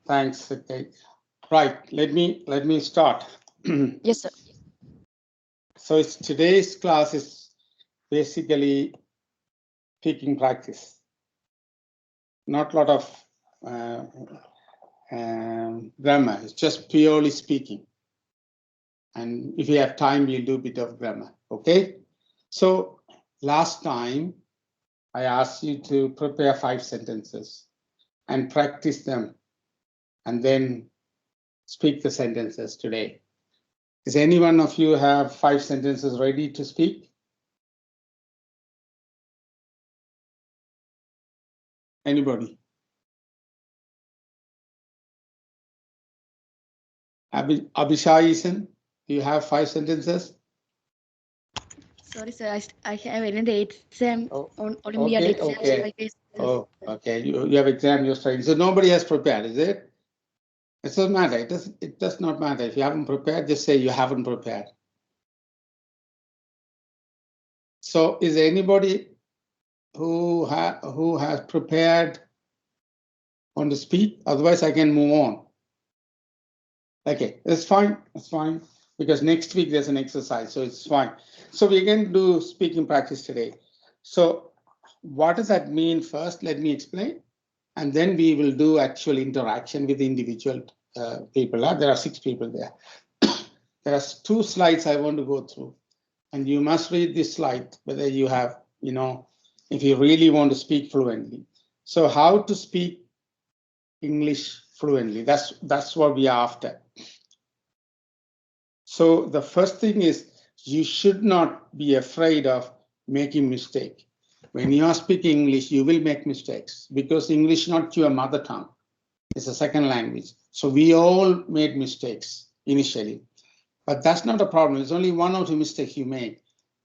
Thanks. Okay. Right. Let me start. Yes, sir. So today's class is basically speaking practice. Not a lot of grammar. It's just purely speaking. And if you have time, we'll do a bit of grammar. Okay. So last time I asked you to prepare 5 sentences and practice them, and then speak the sentences today. Does any one of you have 5 sentences ready to speak? Anybody? Abhishai, do you have 5 sentences? Sorry, sir. I have another exam on Olympiad Okay, exam. okay. So I guess, Oh, okay. You have exam, you're studying. So nobody has prepared, is it? It doesn't matter. It does not matter. If you haven't prepared, just say you haven't prepared. So is there anybody who has prepared on the speak? Otherwise, I can move on. Okay, that's fine. That's fine. Because next week there's an exercise, so it's fine. So we're going to do speaking practice today. So what does that mean first? Let me explain. And then we will do actual interaction with individual people. There are 6 people there. There are 2 slides I want to go through. And you must read this slide, whether you have, if you really want to speak fluently. So how to speak English fluently, that's what we are after. So the first thing is you should not be afraid of making mistake. When you are speaking English, you will make mistakes because English is not your mother tongue. It's a second language. So we all made mistakes initially, but that's not a problem. It's only 1 or 2 mistakes you make.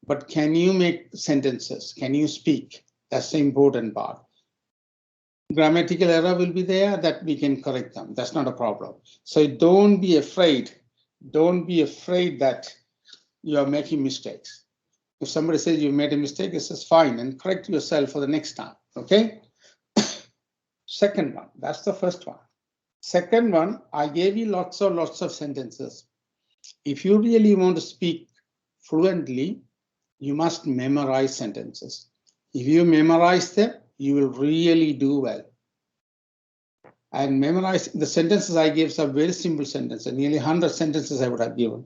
But can you make sentences? Can you speak? That's the important part. Grammatical error will be there that we can correct them. That's not a problem. So don't be afraid. Don't be afraid that you are making mistakes. If somebody says you made a mistake, it's just fine and correct yourself for the next time. Okay. Second one, that's the first one. Second one, I gave you lots of sentences. If you really want to speak fluently, you must memorize sentences. If you memorize them, you will really do well. And memorize the sentences I gave are very simple sentences, nearly 100 sentences I would have given.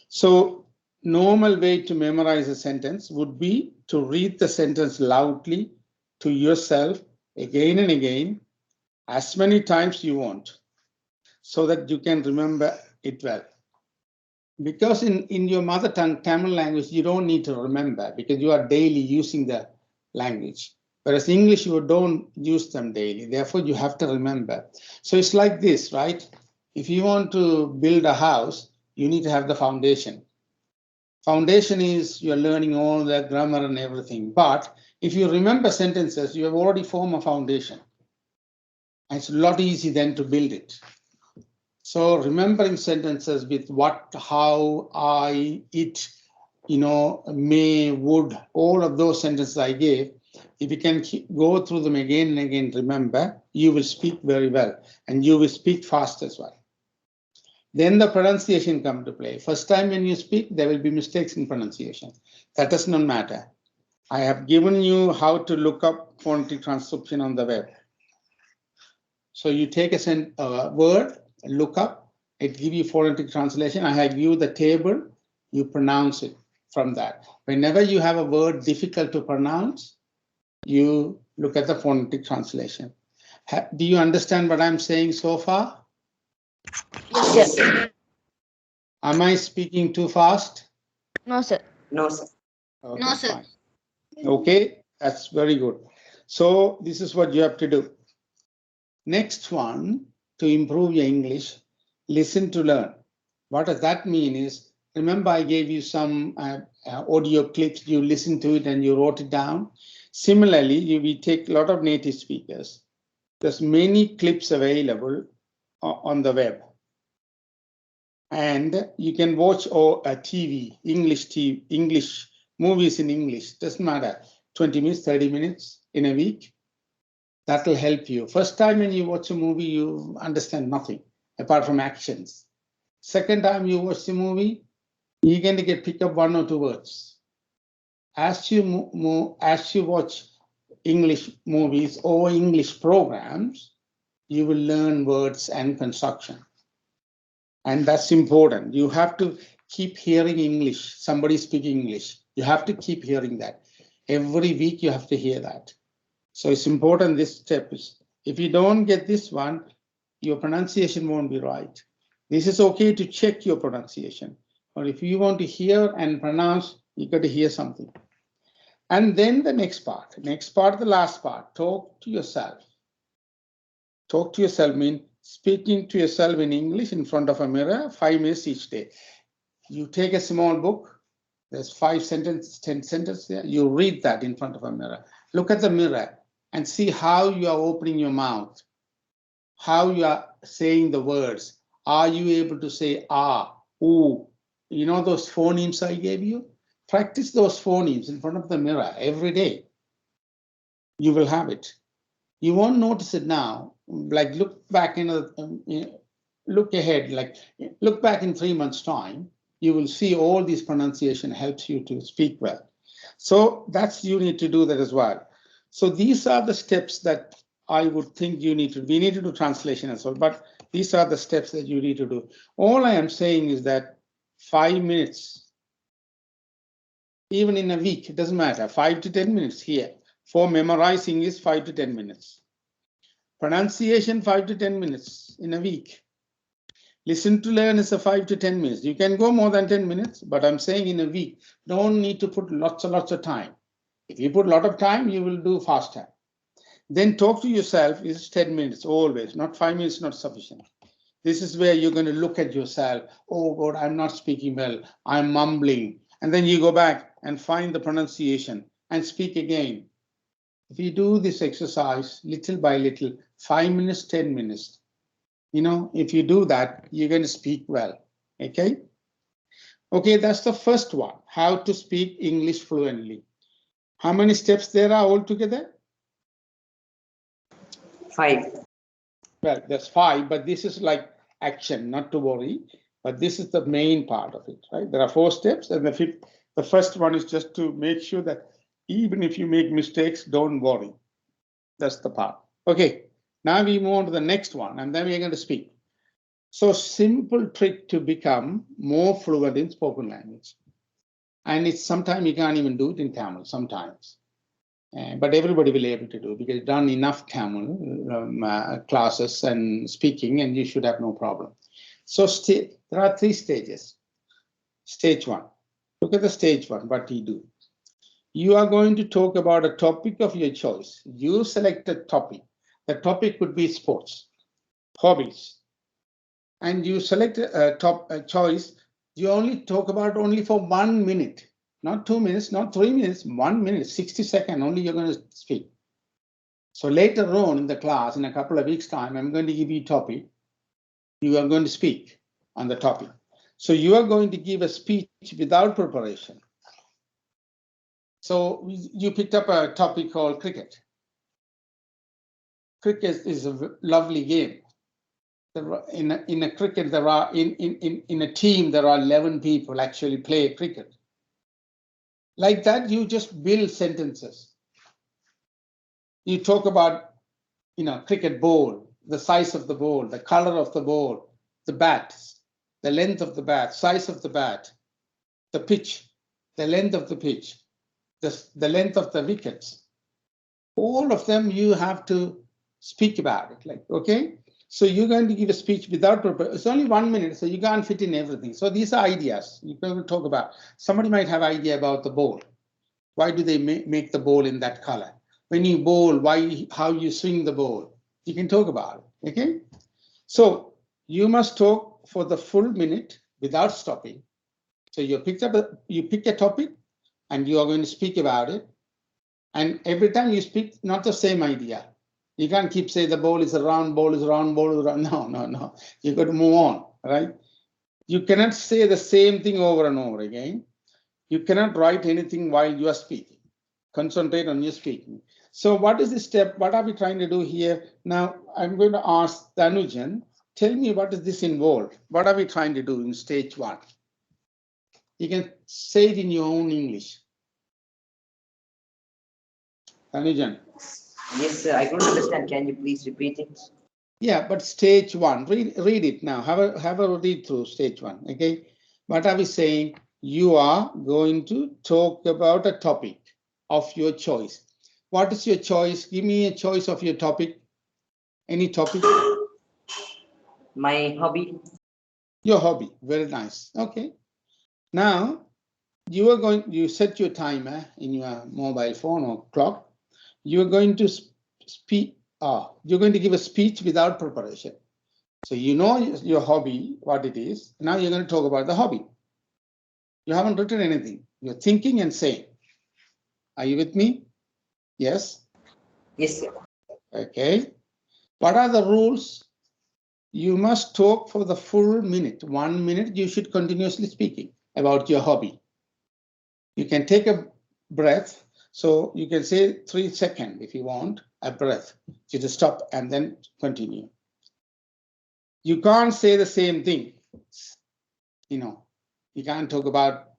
So normal way to memorize a sentence would be to read the sentence loudly to yourself again and again, as many times you want, so that you can remember it well. Because in your mother tongue, Tamil language, you don't need to remember because you are daily using the language. Whereas English, you don't use them daily. Therefore, you have to remember. So it's like this, right? If you want to build a house, you need to have the foundation. Foundation is you're learning all the grammar and everything. But if you remember sentences, you have already formed a foundation. And it's a lot easier then to build it. So remembering sentences with what, how, I, it, may, would, all of those sentences I gave, if you can go through them again and again, remember, you will speak very well and you will speak fast as well. Then the pronunciation comes to play. First time when you speak, there will be mistakes in pronunciation. That does not matter. I have given you how to look up phonetic transcription on the web. So you take a word, look up, it gives you phonetic translation. I have you the table, you pronounce it from that. Whenever you have a word difficult to pronounce, you look at the phonetic translation. Do you understand what I'm saying so far? Yes, sir. Am I speaking too fast? No, sir. No, sir. Okay, No, sir. fine. Okay, that's very good. So this is what you have to do. Next one, to improve your English, listen to learn. What does that mean is, remember I gave you some audio clips, you listen to it and you wrote it down. Similarly, we take a lot of native speakers. There's many clips available on the web. And you can watch TV, English movies in English, doesn't matter, 20 minutes, 30 minutes in a week. That will help you. First time when you watch a movie, you understand nothing apart from actions. Second time you watch the movie, you're going to get pick up 1 or 2 words. As you watch English movies or English programs, you will learn words and construction. And that's important. You have to keep hearing English. Somebody speaking English. You have to keep hearing that. Every week you have to hear that. So it's important this step is, if you don't get this one, your pronunciation won't be right. This is okay to check your pronunciation. But if you want to hear and pronounce, you got to hear something. And then the next part, the last part, talk to yourself. Talk to yourself means speaking to yourself in English in front of a mirror, 5 minutes each day. You take a small book, there's 5 sentences, 10 sentences there, you read that in front of a mirror. Look at the mirror and see how you are opening your mouth, how you are saying the words. Are you able to say ah, ooh? You know those phonemes I gave you? Practice those phonemes in front of the mirror every day. You will have it. You won't notice it now. Like look back look ahead, like look back in 3 months' time, you will see all these pronunciation helps you to speak well. So that's, you need to do that as well. So these are the steps that I would think you need to, we need to do translation as well, but these are the steps that you need to do. All I am saying is that 5 minutes, even in a week, it doesn't matter, 5 to 10 minutes here. For memorizing is 5 to 10 minutes. Pronunciation, 5 to 10 minutes in a week. Listen to learn is a 5 to 10 minutes. You can go more than 10 minutes, but I'm saying in a week, don't need to put lots and lots of time. If you put a lot of time, you will do faster. Then talk to yourself is 10 minutes always, not 5 minutes, not sufficient. This is where you're going to look at yourself. Oh God, I'm not speaking well. I'm mumbling. And then you go back and find the pronunciation and speak again. If you do this exercise little by little, 5 minutes, 10 minutes, you know, if you do that, you're going to speak well. Okay. Okay, that's the first one, how to speak English fluently. How many steps there are altogether? 5. Well, there's 5, but this is like action, not to worry. But this is the main part of it, right? There are 4 steps, and the first one is just to make sure that even if you make mistakes, don't worry. That's the part. Okay, now we move on to the next one, and then we're going to speak. So simple trick to become more fluent in spoken language. And it's sometimes you can't even do it in Tamil, sometimes. But everybody will be able to do, because you've done enough Tamil classes and speaking, and you should have no problem. So there are 3 stages. Stage 1. Look at the stage 1, what you do. You are going to talk about a topic of your choice. You select a topic. The topic could be sports, hobbies. And you select a choice. You only talk about only for 1 minute. Not 2 minutes, not 3 minutes, 1 minute, 60 seconds, only you're going to speak. So later on in the class, in a couple of weeks' time, I'm going to give you a topic. You are going to speak on the topic. So you are going to give a speech without preparation. So you picked up a topic called cricket. Cricket is a lovely game. In a cricket, there are in a team, there are 11 people actually play cricket. Like that, you just build sentences. You talk about, you know, cricket ball, the size of the ball, the color of the ball, the bat, the length of the bat, size of the bat, the pitch, the length of the pitch, the length of the wickets. All of them you have to speak about it. Like, okay, so you're going to give a speech without preparation. It's only 1 minute, so you can't fit in everything. So these are ideas you can talk about. Somebody might have an idea about the ball. Why do they make the ball in that color? When you bowl, how you swing the ball? You can talk about it, okay? So you must talk for the full minute without stopping. So you pick a topic and you are going to speak about it. And every time you speak, not the same idea. You can't keep saying the ball is a round, ball is round, ball is round. No. You've got to move on, right? You cannot say the same thing over and over again. You cannot write anything while you are speaking. Concentrate on your speaking. So what is the step? What are we trying to do here? Now I'm going to ask Tanujan, tell me what does this involve? What are we trying to do in stage 1? You can say it in your own English. Tanujan. Yes, sir. I couldn't understand. Can you please repeat it? Yeah, but stage 1, read it now. Have a read through stage 1. Okay. What are we saying? You are going to talk about a topic of your choice. What is your choice? Give me a choice of your topic. Any topic? My hobby. Your hobby. Very nice. Okay. Now you set your timer in your mobile phone or clock. You're going to speak. You're going to give a speech without preparation. So you know your hobby, what it is. Now you're going to talk about the hobby. You haven't written anything. You're thinking and saying. Are you with me? Yes? Yes, sir. Okay. What are the rules? You must talk for the full minute. 1 minute, you should continuously speaking about your hobby. You can take a breath. So you can say 3 seconds if you want, a breath. You just stop and then continue. You can't say the same thing. You can't talk about,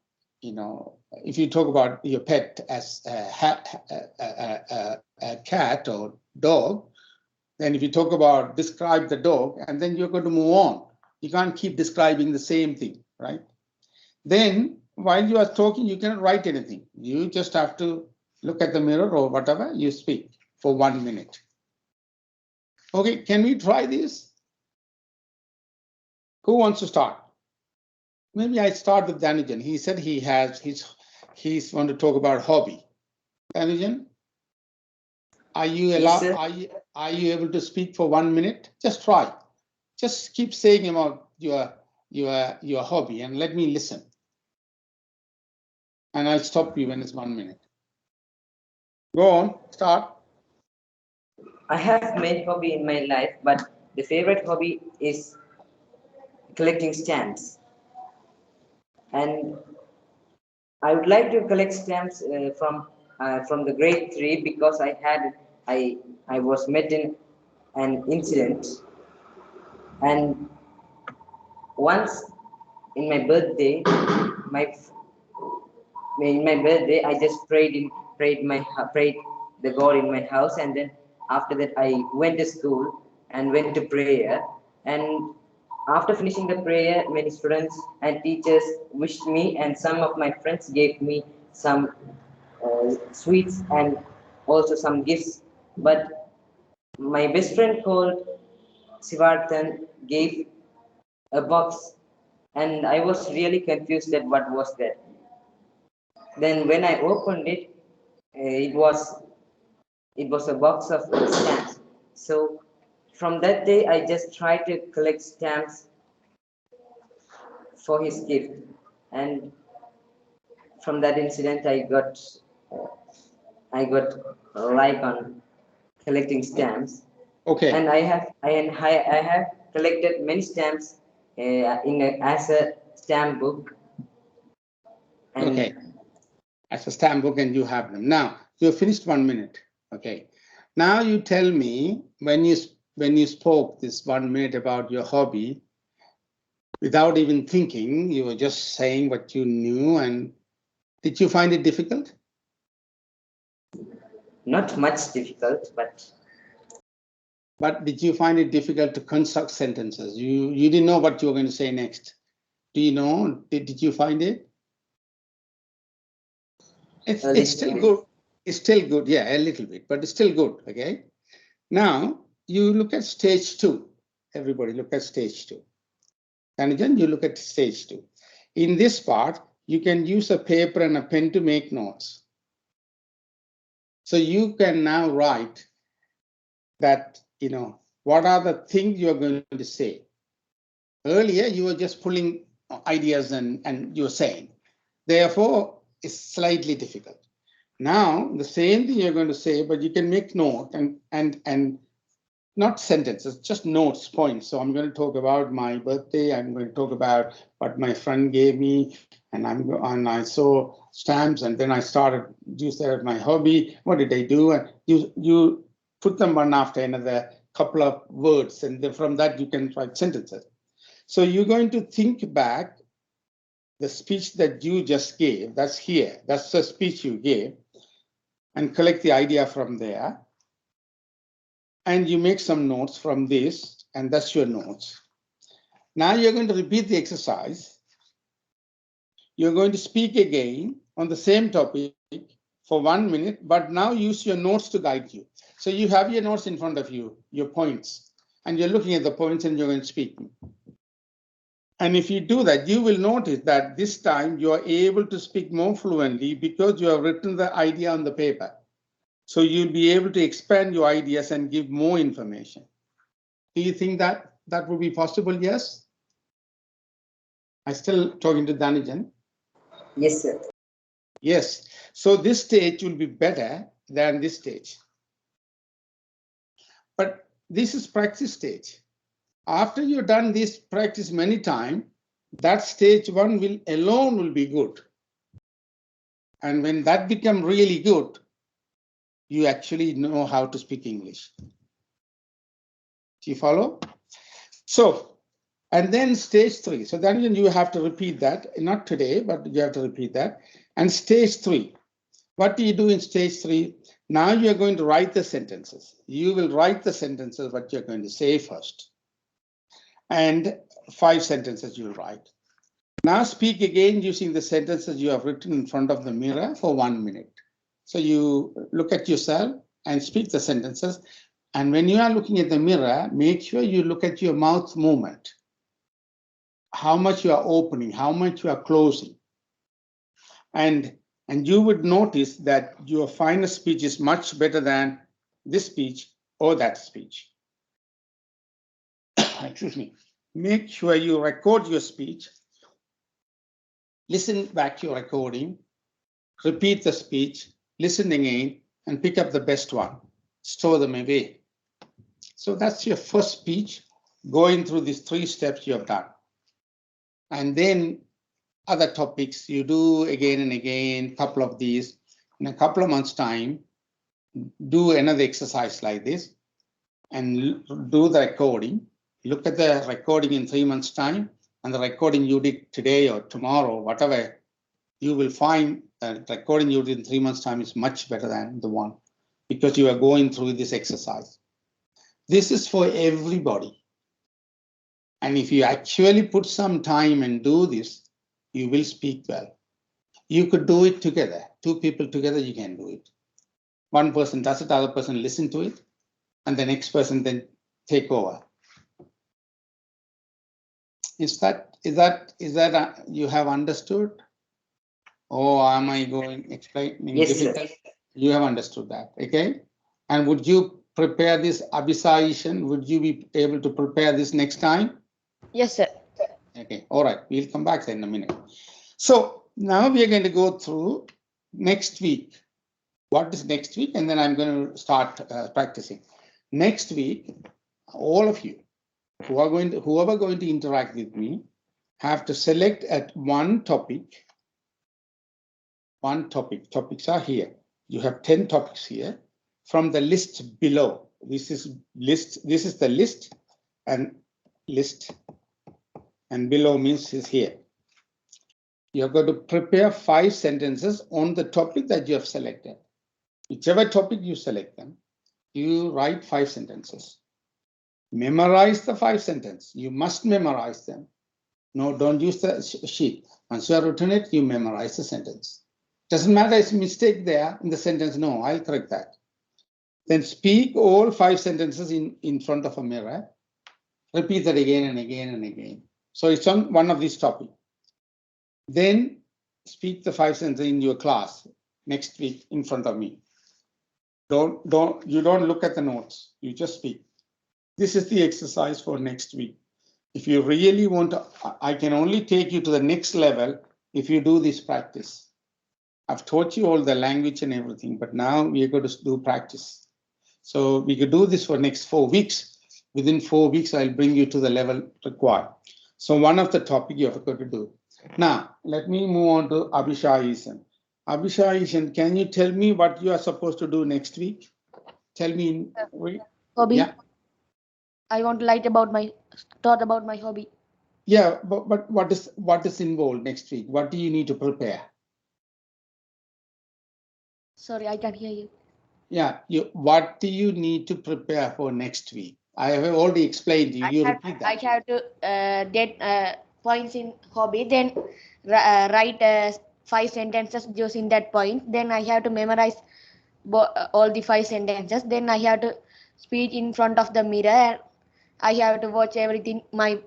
if you talk about your pet as a cat or dog, then if you describe the dog, and then you're going to move on. You can't keep describing the same thing, right? Then while you are talking, you cannot write anything. You just have to look at the mirror or whatever, you speak for 1 minute. Okay, can we try this? Who wants to start? Maybe I start with Danujan. He said he's want to talk about hobby. Danujan, are you allowed? Yes, are you able to speak for 1 minute? Just try. Just keep saying about your hobby and let me listen. And I'll stop you when it's 1 minute. Go on, start. I have many hobby in my life, but the favorite hobby is collecting stamps. And I would like to collect stamps from the grade 3 because I was met in an incident, and once in my birthday, my I just prayed the God in my house, and then after that I went to school and went to prayer. And after finishing the prayer, many students and teachers wished me, and some of my friends gave me some sweets and also some gifts. But my best friend called Sivarthan gave a box, and I was really confused that what was that. Then when I opened it, it was a box of stamps. So from that day, I just tried to collect stamps for his gift, and from that incident, I got like on collecting stamps. Okay. And I have collected many stamps as a stamp book. And okay. As a stamp book, and you have them. Now you finished 1 minute. Okay. Now you tell me when you spoke this 1 minute about your hobby, without even thinking, you were just saying what you knew. And did you find it difficult? Not much difficult, but did you find it difficult to construct sentences? You didn't know what you were going to say next. Do you know? Did you find it? It's still good. It's still good. Yeah, a little bit, but it's still good. Okay. Now you look at stage 2. Everybody look at stage 2. And again, you look at stage 2. In this part, you can use a paper and a pen to make notes. So you can now write that, what are the things you are going to say. Earlier, you were just pulling ideas and you were saying. Therefore, it's slightly difficult. Now, the same thing you're going to say, but you can make note and not sentences, just notes, points. So I'm going to talk about my birthday. I'm going to talk about what my friend gave me, and I saw stamps, and then I started use that as my hobby. What did I do? And you put them one after another, couple of words, and then from that you can write sentences. So you're going to think back the speech that you just gave. That's here. That's the speech you gave, and collect the idea from there. And you make some notes from this, and that's your notes. Now you're going to repeat the exercise. You're going to speak again on the same topic for 1 minute, but now use your notes to guide you. So you have your notes in front of you, your points, and you're looking at the points and you're going to speak. And if you do that, you will notice that this time you are able to speak more fluently because you have written the idea on the paper. So you'll be able to expand your ideas and give more information. Do you think that that would be possible? Yes? I'm still talking to Danijan. Yes, sir. Yes. So this stage will be better than this stage. But this is practice stage. After you've done this practice many times, that stage 1 will alone will be good. And when that becomes really good, you actually know how to speak English. Do you follow? So, and then stage 3. So then you have to repeat that, not today, but you have to repeat that. And stage 3, what do you do in stage 3? Now you're going to write the sentences. You will write the sentences, what you're going to say first. And 5 sentences you'll write. Now speak again using the sentences you have written in front of the mirror for 1 minute. So you look at yourself and speak the sentences. And when you are looking at the mirror, make sure you look at your mouth movement. How much you are opening, how much you are closing. And you would notice that your final speech is much better than this speech or that speech. Excuse me. Make sure you record your speech. Listen back to your recording. Repeat the speech. Listen again and pick up the best one. Store them away. So that's your first speech, going through these 3 steps you have done. And then other topics you do again and again, couple of these. In a couple of months' time, do another exercise like this and do the recording. Look at the recording in 3 months' time and the recording you did today or tomorrow, whatever, you will find that the recording you did in 3 months' time is much better than the one because you are going through this exercise. This is for everybody. And if you actually put some time and do this, you will speak well. You could do it together. 2 people together, you can do it. One person does it, the other person listen to it, and the next person then take over. Is that you have understood? Or am I going explaining? Yes, sir. You have understood that, okay? And would you prepare this Abhisayishan? Would you be able to prepare this next time? Yes, sir. Okay, all right, we'll come back in a minute. So now we are going to go through next week. What is next week? And then I'm going to start practicing. Next week, all of you whoever going to interact with me have to select at one topic. Topics are here. You have 10 topics here from the list below. This is the list, and below means is here. You're going to prepare 5 sentences on the topic that you have selected. Whichever topic you select them, you write 5 sentences. Memorize the 5 sentences. You must memorize them. No, don't use the sheet. Once you have written it, you memorize the sentence. Doesn't matter, it's a mistake there in the sentence. No, I'll correct that. Then speak all 5 sentences in front of a mirror. Repeat that again and again and again. So it's on one of these topics. Then speak the 5 sentences in your class next week in front of me. You don't look at the notes. You just speak. This is the exercise for next week. If you really want to, I can only take you to the next level if you do this practice. I've taught you all the language and everything, but now we are going to do practice. So we could do this for next 4 weeks. Within 4 weeks, I'll bring you to the level required. So one of the topic you have got to do. Now, let me move on to Abhisayishan. Abhishaishan, can you tell me what you are supposed to do next week? Tell me in Hobby. yeah. I want to write about my thought about my hobby. Yeah, but what is involved next week? What do you need to prepare? Sorry, I can't hear you. Yeah, what do you need to prepare for next week? I have already explained to you. You repeat I that. have to get points in hobby, then write 5 sentences using that point. Then I have to memorize all the 5 sentences. Then I have to speak in front of the mirror. I have to watch everything, my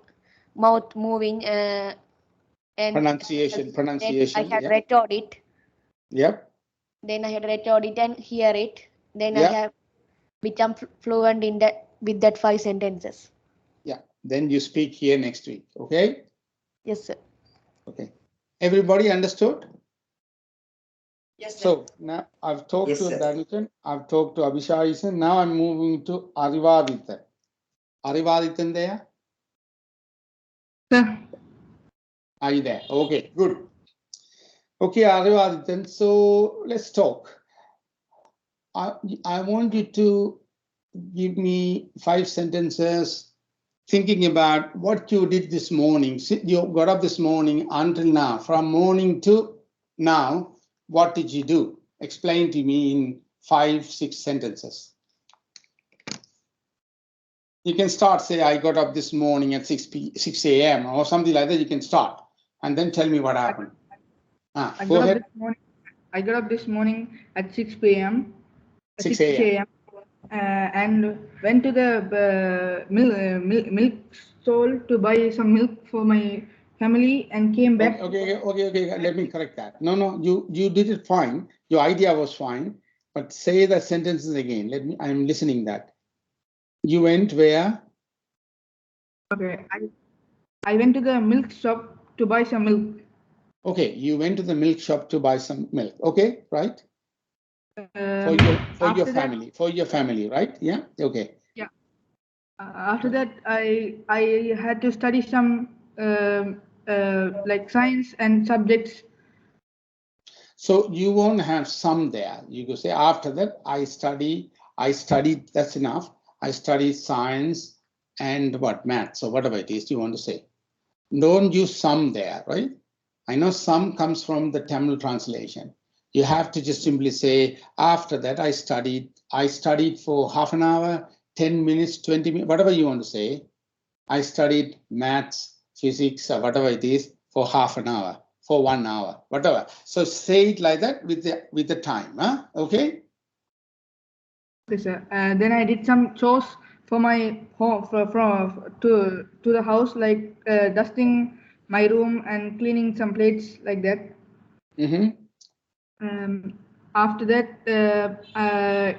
mouth moving, and Pronunciation, then I have to yeah. record it. Yep. Then I have to record it and hear it. Then I Yeah. have become fluent in that with that 5 sentences. Yeah. Then you speak here next week. Okay. Yes, sir. Okay. Everybody understood? Yes, sir. So now I've talked Yes, to sir. Dhanithan, I've talked to Abhishaishan. Now I'm moving to Arivadithan. Arivadithan there? Sir, Are you there? Okay, good. Okay, Arivadithan. So let's talk. I want you to give me 5 sentences thinking about what you did this morning. You got up this morning until now. From morning to now, what did you do? Explain to me in 5, 6 sentences. You can start, say, I got up this morning at 6 a.m. or something like that. You can start and then tell me what happened. Go ahead. I got up this morning at 6 p.m. 6 a.m. And went to the milk stall to buy some milk for my family and came back. Okay. Let me correct that. No. You did it fine. Your idea was fine, but say the sentences again. I'm listening that. You went where? Okay, I went to the milk shop to buy some milk. Okay, you went to the milk shop to buy some milk. Okay, right? For your family, right? Yeah. Okay. Yeah. After that, I had to study some like science and subjects. So you won't have some there. You could say after that, I studied, that's enough. I studied science and maths or whatever it is you want to say. Don't use some there, right? I know some comes from the Tamil translation. You have to just simply say, after that, I studied for half an hour, 10 minutes, 20 minutes, whatever you want to say. I studied maths, physics, or whatever it is for half an hour, for 1 hour, whatever. So say it like that with the time, huh? Okay? Okay, sir. Then I did some chores for my home, to the house, like dusting my room and cleaning some plates like that. After that,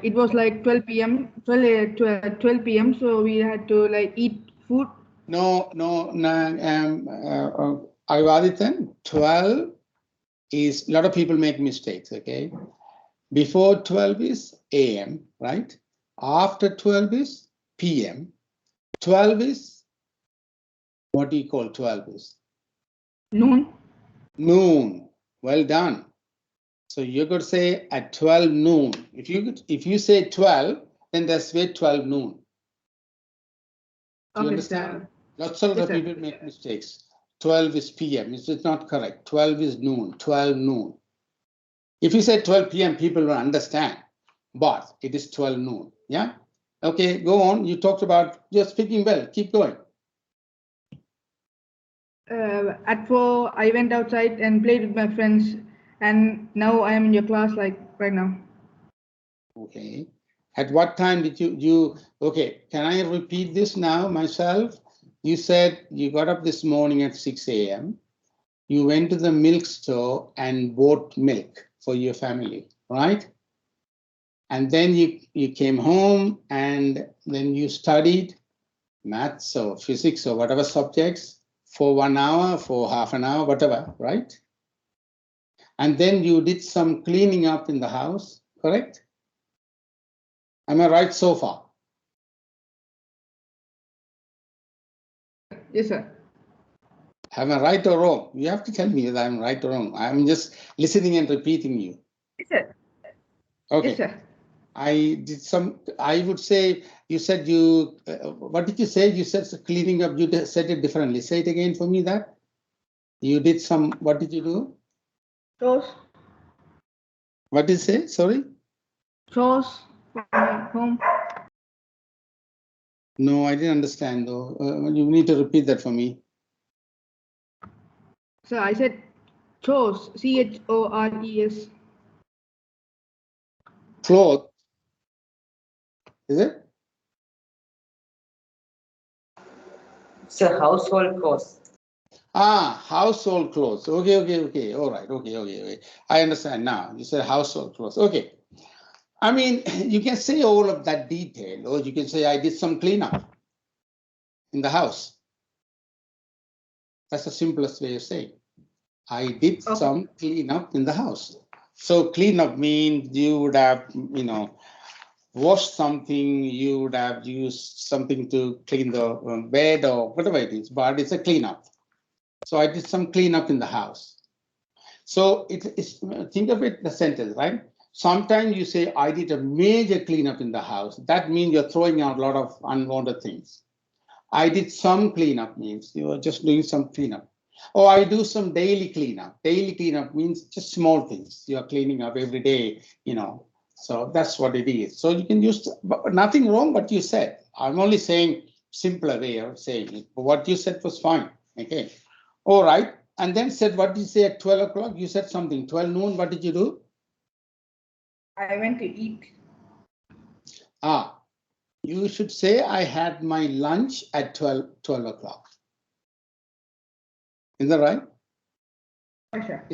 it was like 12 p.m. 12 p.m. So we had to like eat food. No. Ayurvedic 12 is, a lot of people make mistakes, okay? Before 12 is AM, right? After 12 is PM. 12 is, what do you call 12 is? Noon. Noon. Well done. So you could say at 12 noon. If you say 12, then that's where 12 noon. Do you understand? Sir. Lots of Yes, people make mistakes. 12 is PM. It's not correct. 12 is noon. 12 noon. If you say 12 p.m., people will understand, but it is 12 noon. Yeah. Okay, go on. You talked about, you're speaking well. Keep going. At 4, I went outside and played with my friends, and now I am in your class, like right now. Okay. At what time did you okay, can I repeat this now myself? You said you got up this morning at 6 a.m. You went to the milk store and bought milk for your family, right? And then you came home and then you studied maths or physics or whatever subjects for 1 hour, for half an hour, whatever, right? And then you did some cleaning up in the house, correct? Am I right so far? Yes, sir. Am I right or wrong? You have to tell me that I'm right or wrong. I'm just listening and repeating you. Yes, sir. Okay. Yes, sir. I would say, you said you, what did you say? You said cleaning up, you said it differently. Say it again for me that. You did some, what did you do? Chores. What did you say? Sorry? Chores for my home. No, I didn't understand though. You need to repeat that for me. Sir, I said chores. CHORES. Cloth, is it? So household chores. Ah, household clothes. Okay. All right. Okay. I understand now. You said household clothes. Okay. I mean, you can say all of that detail, or you can say I did some cleanup in the house. That's the simplest way of saying. I did some cleanup in the house. So cleanup means you would have, washed something, you would have used something to clean the bed or whatever it is, but it's a cleanup. So I did some cleanup in the house. So it's think of it the sentence, right? Sometimes you say I did a major cleanup in the house. That means you're throwing out a lot of unwanted things. I did some cleanup means you are just doing some cleanup. Or I do some daily cleanup. Daily cleanup means just small things. You are cleaning up every day, So that's what it is. So you can use, but nothing wrong what you said. I'm only saying simpler way of saying it. What you said was fine. Okay. All right. And then said, what did you say at 12 o'clock? You said something. 12 noon, what did you do? I went to eat. You should say I had my lunch at 12 o'clock. Is that right? Sure.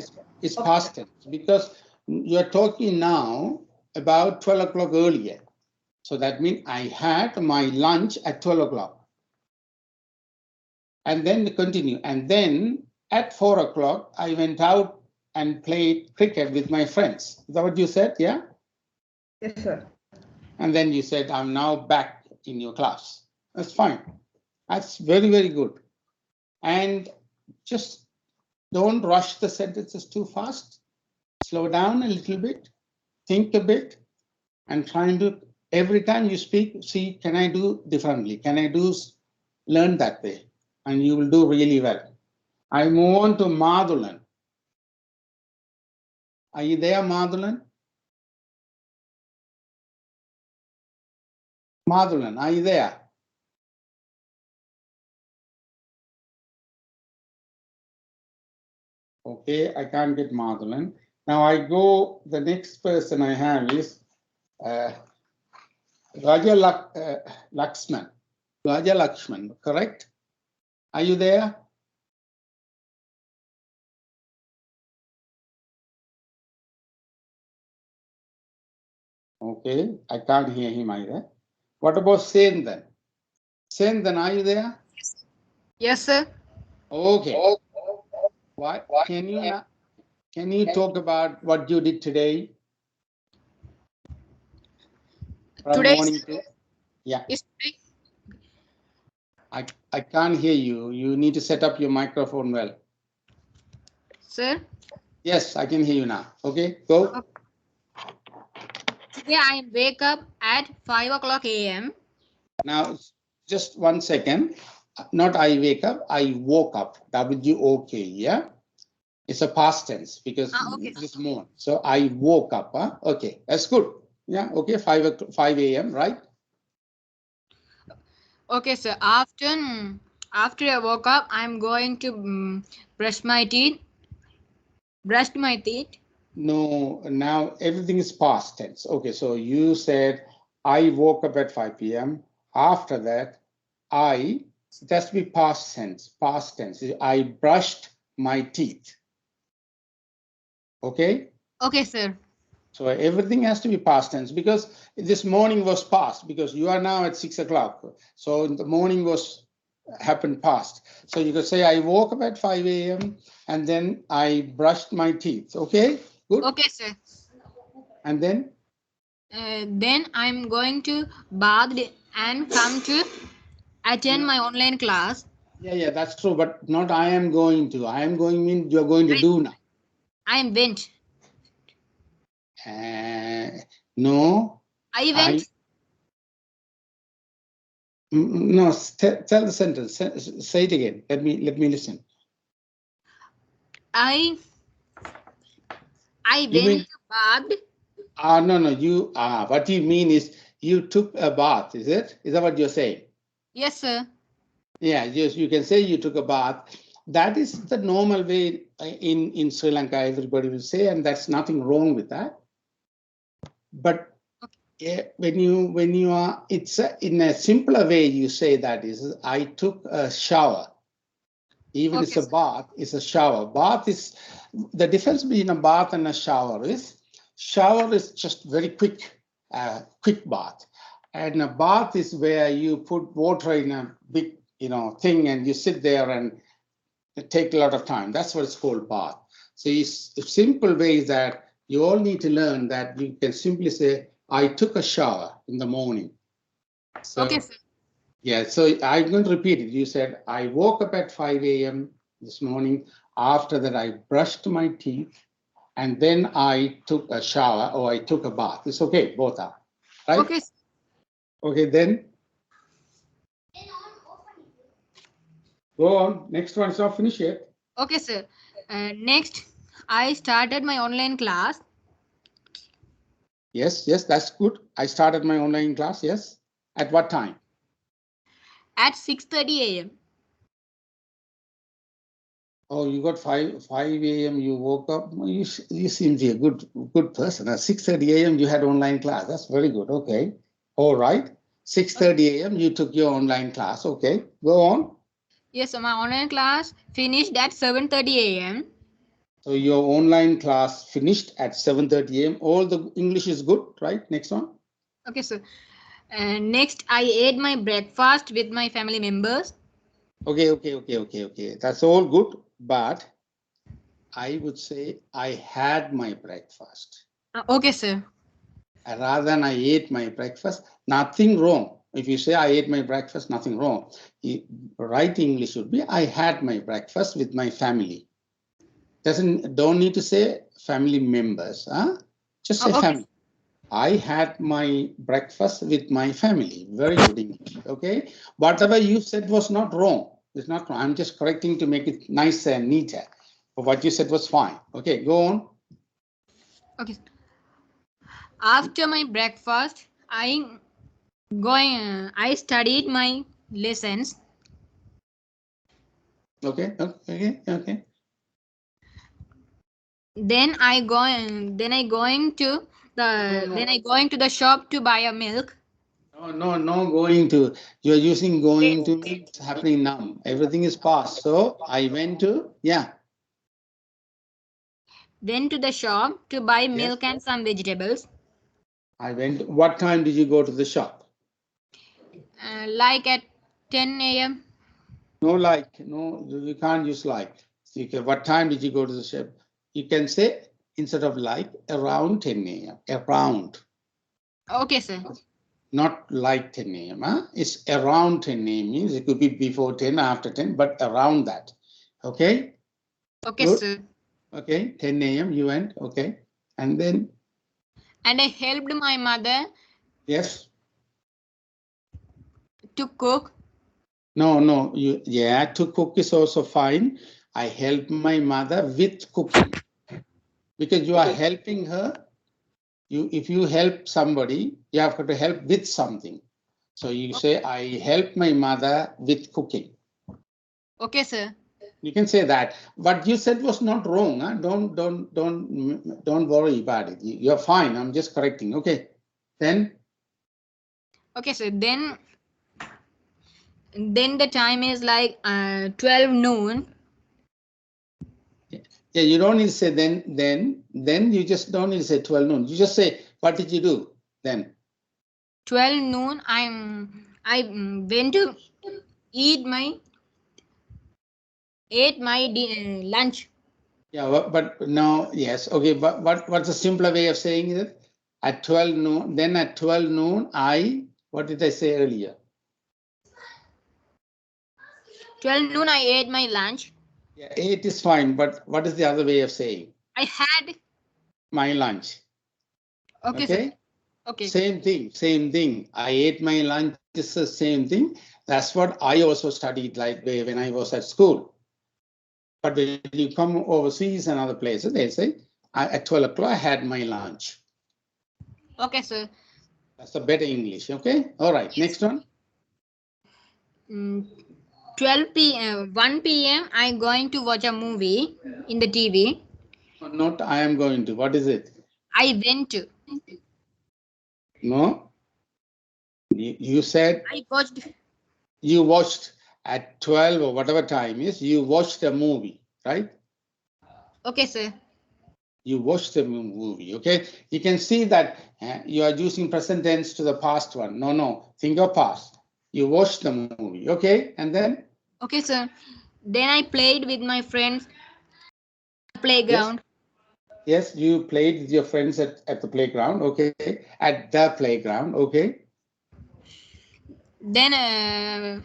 It's past tense because you're talking now about 12 o'clock earlier. So that means I had my lunch at 12 o'clock. And then continue. And then at 4 o'clock, I went out and played cricket with my friends. Is that what you said? Yeah? Yes, sir. And then you said, I'm now back in your class. That's fine. That's very, very good. And just don't rush the sentences too fast. Slow down a little bit, think a bit, and try and do, every time you speak, see, can I do differently? Can I learn that way? And you will do really well. I move on to Madhulan. Are you there, Madhulan? Madhulan, are you there? Okay, I can't get Madhulan. Now I go, the next person I have is Raja Lakshman. Raja Lakshman, correct? Are you there? Okay, I can't hear him either. What about Sendan? Sendan, are you there? Yes, sir. Okay. Why can you talk about what you did today? From Today morning to, yeah. is today. I can't hear you. You need to set up your microphone well. Sir, Yes, I can hear you now. Okay, go. today I wake up at 5 o'clock a.m. Now, just 1 second. Not I wake up, I woke up. W-O-K, yeah? It's a past tense because Okay. this morning. So I woke up. Huh? Okay, that's good. Yeah, okay, 5 a.m., right? Okay, sir. After I woke up, I'm going to brush my teeth. Brushed my teeth. No, now everything is past tense. Okay, so you said I woke up at 5 p.m. After that, it has to be past tense. Past tense. I brushed my teeth. Okay? Okay, sir. So everything has to be past tense because this morning was past because you are now at 6 o'clock. So the morning happened past. So you could say I woke up at 5 a.m. and then I brushed my teeth. Okay, good. Okay, sir. And then? Then I'm going to bath and come to attend my online class. Yeah, that's true, but not I am going to. I am going means you're going to do now. I went. No. I went. No, tell the sentence. Say it again. Let me listen. I You went mean- to bath. No. You what you mean is you took a bath, is it? Is that what you're saying? Yes, sir. Yeah, yes, you can say you took a bath. That is the normal way in Sri Lanka, everybody will say, and that's nothing wrong with that. But when you are, it's in a simpler way, you say that is, I took a shower. Even Okay, it's a sir. bath, it's a shower. Bath is, the difference between a bath and a shower is just very quick, quick bath. And a bath is where you put water in a big, thing and you sit there and it take a lot of time. That's what it's called bath. So the simple way is that you all need to learn that you can simply say, I took a shower in the morning. So, Okay, sir. yeah, so I'm going to repeat it. You said, I woke up at 5 a.m. this morning. After that, I brushed my teeth and then I took a shower or I took a bath. It's okay, both are, right? Okay, sir. Okay, then go on. Next one is not finished yet. Okay, sir. Next, I started my online class. Yes, that's good. I started my online class, yes. At what time? At 6:30 a.m. Oh, you got 5 a.m. You woke up. You seem to be a good person. At 6:30 a.m. you had online class. That's very good. Okay, all right. 6:30 a.m. you took your online class. Okay, go on. Yes, so my online class finished at 7:30 a.m. So your online class finished at 7:30 a.m. All the English is good, right? Next one. Okay, sir. Next, I ate my breakfast with my family members. Okay. That's all good, but I would say I had my breakfast. Okay, sir. Rather than I ate my breakfast, nothing wrong. If you say I ate my breakfast, nothing wrong. Right English should be I had my breakfast with my family. Don't need to say family members. Just say Okay. family. I had my breakfast with my family. Very good English. Okay. Whatever you said was not wrong. It's not wrong. I'm just correcting to make it nicer and neater. But what you said was fine. Okay, go on. Okay. After my breakfast, I studied my lessons. Okay. Then I going to the shop to buy a milk. No, going to. You're using going to means it's happening now. Everything is past. So I went to, yeah. Then to the shop to buy milk and some vegetables. I went. What time did you go to the shop? Like at 10 a.m. No, you can't use like. What time did you go to the shop? You can say instead of like around 10 a.m. Around. Okay, sir. Not like 10 a.m. It's around 10 a.m. means it could be before 10, after 10, but around that. Okay? Okay, Good. sir. Okay, 10 a.m. you went. Okay. And then? And I helped my mother. Yes. To cook. No. To cook is also fine. I help my mother with cooking. Because you are helping her. If you help somebody, you have to help with something. So you say, I help my mother with cooking. Okay, sir. You can say that. What you said was not wrong. Huh? Don't worry about it. You're fine. I'm just correcting. Okay. Then? Okay, so then the time is like 12 noon. Yeah, you don't need to say then you just don't need to say 12 noon. You just say, what did you do then? 12 noon, I went to ate my lunch. Yeah, but no, yes. Okay, but what's a simpler way of saying it? At 12 noon, then at 12 noon, what did I say earlier? 12 noon, I ate my lunch. Yeah, 8 is fine, but what is the other way of saying I had. my lunch? Okay, Okay. sir. Okay. Same thing. I ate my lunch is the same thing. That's what I also studied like when I was at school. But when you come overseas and other places, they say, at 12 o'clock, I had my lunch. Okay, sir. That's a better English, okay? All right, next one. 12 p.m. 1 p.m. I'm going to watch a movie in the TV. Not I am going to. What is it? I went to. No. You said I watched. you watched at 12 or whatever time is, you watched a movie, right? Okay, sir. You watched the movie, okay? You can see that you are using present tense to the past one. No, think of past. You watched the movie, okay? And then? Okay, sir. Then I played with my friends playground. Yes, you played with your friends at the playground, okay? At the playground, okay? Then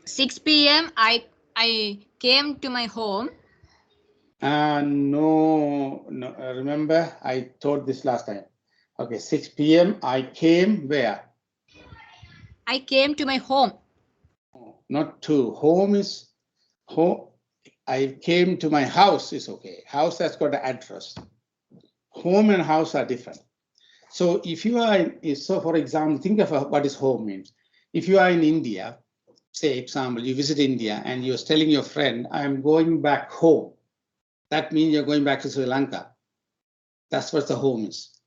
6 p.m. I came to my home. No, remember I told this last time. Okay, 6 p.m. I came where? I came to my home. Not to. Home is home. I came to my house is okay. House has got an address. Home and house are different. So if you are so for example, think of what is home means. If you are in India, say example, you visit India and you're telling your friend, I'm going back home. That means you're going back to Sri Lanka. That's what the home is.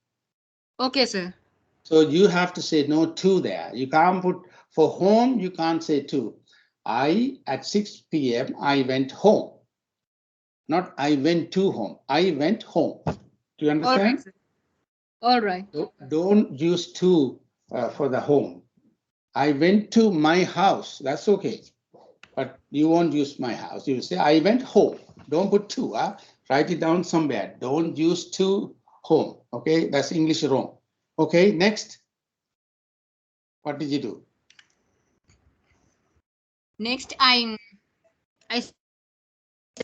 Okay, sir. So you have to say no to there. You can't put for home, you can't say to. At 6 p.m., I went home. Not I went to home. I went home. Do you understand? All right. Don't use to for the home. I went to my house. That's okay. But you won't use my house. You say, I went home. Don't put to. Write it down somewhere. Don't use to home. Okay, that's English wrong. Okay, next. What did you do? Next, I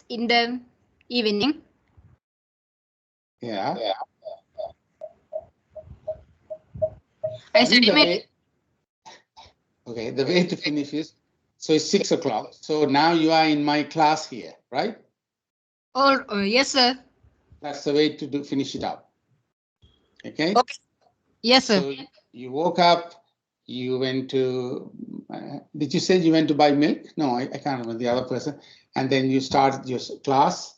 in the evening. Yeah. I studied Okay, the way to finish is, so it's 6 o'clock. So now you are in my class here, right? Yes, sir. That's the way to finish it up. Okay? Okay. Yes, sir. So you woke up, you went to, did you say you went to buy milk? No, I can't remember the other person. And then you started your class,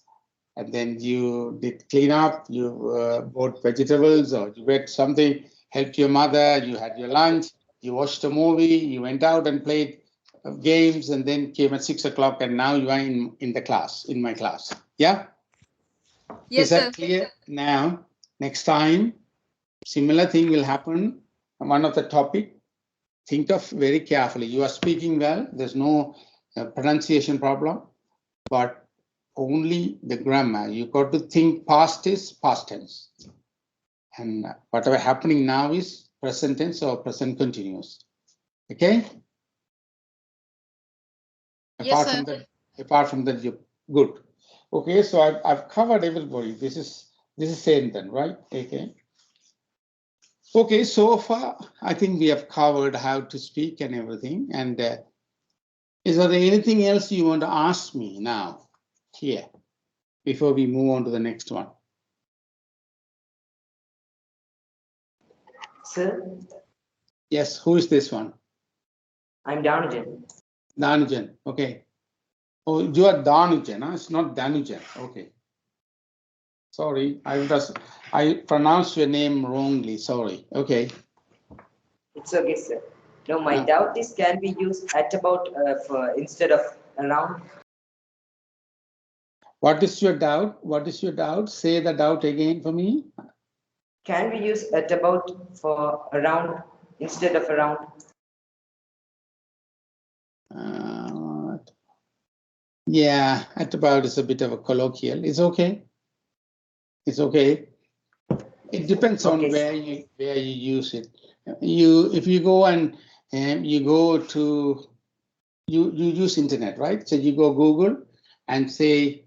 and then you did clean up, you bought vegetables or you read something, helped your mother, you had your lunch, you watched a movie, you went out and played games, and then came at 6 o'clock, and now you are in the class, in my class. Yeah? Yes, Is that sir. clear? Now, next time, similar thing will happen. One of the topic, think of very carefully. You are speaking well. There's no pronunciation problem, but only the grammar. You got to think past is past tense. And whatever happening now is present tense or present continuous. Okay? Yes, sir. Apart from that, you're good. Okay, so I've covered everybody. This is same then, right? Okay. Okay, so far, I think we have covered how to speak and everything. And is there anything else you want to ask me now here before we move on to the next one? Sir, Yes, who is this one? I'm Danujan. Danujan, okay. Oh, you are Danujan, huh? It's not Danujan, okay. Sorry, I pronounced your name wrongly, sorry, okay. It's okay, sir. No, my doubt is, can we use at about instead of around? What is your doubt? What is your doubt? Say the doubt again for me. Can we use at about for around instead of around? Yeah, at about is a bit of a colloquial. It's okay. It's okay. It depends on where you use it. If you go and you go to you use internet, right? So you go Google and say,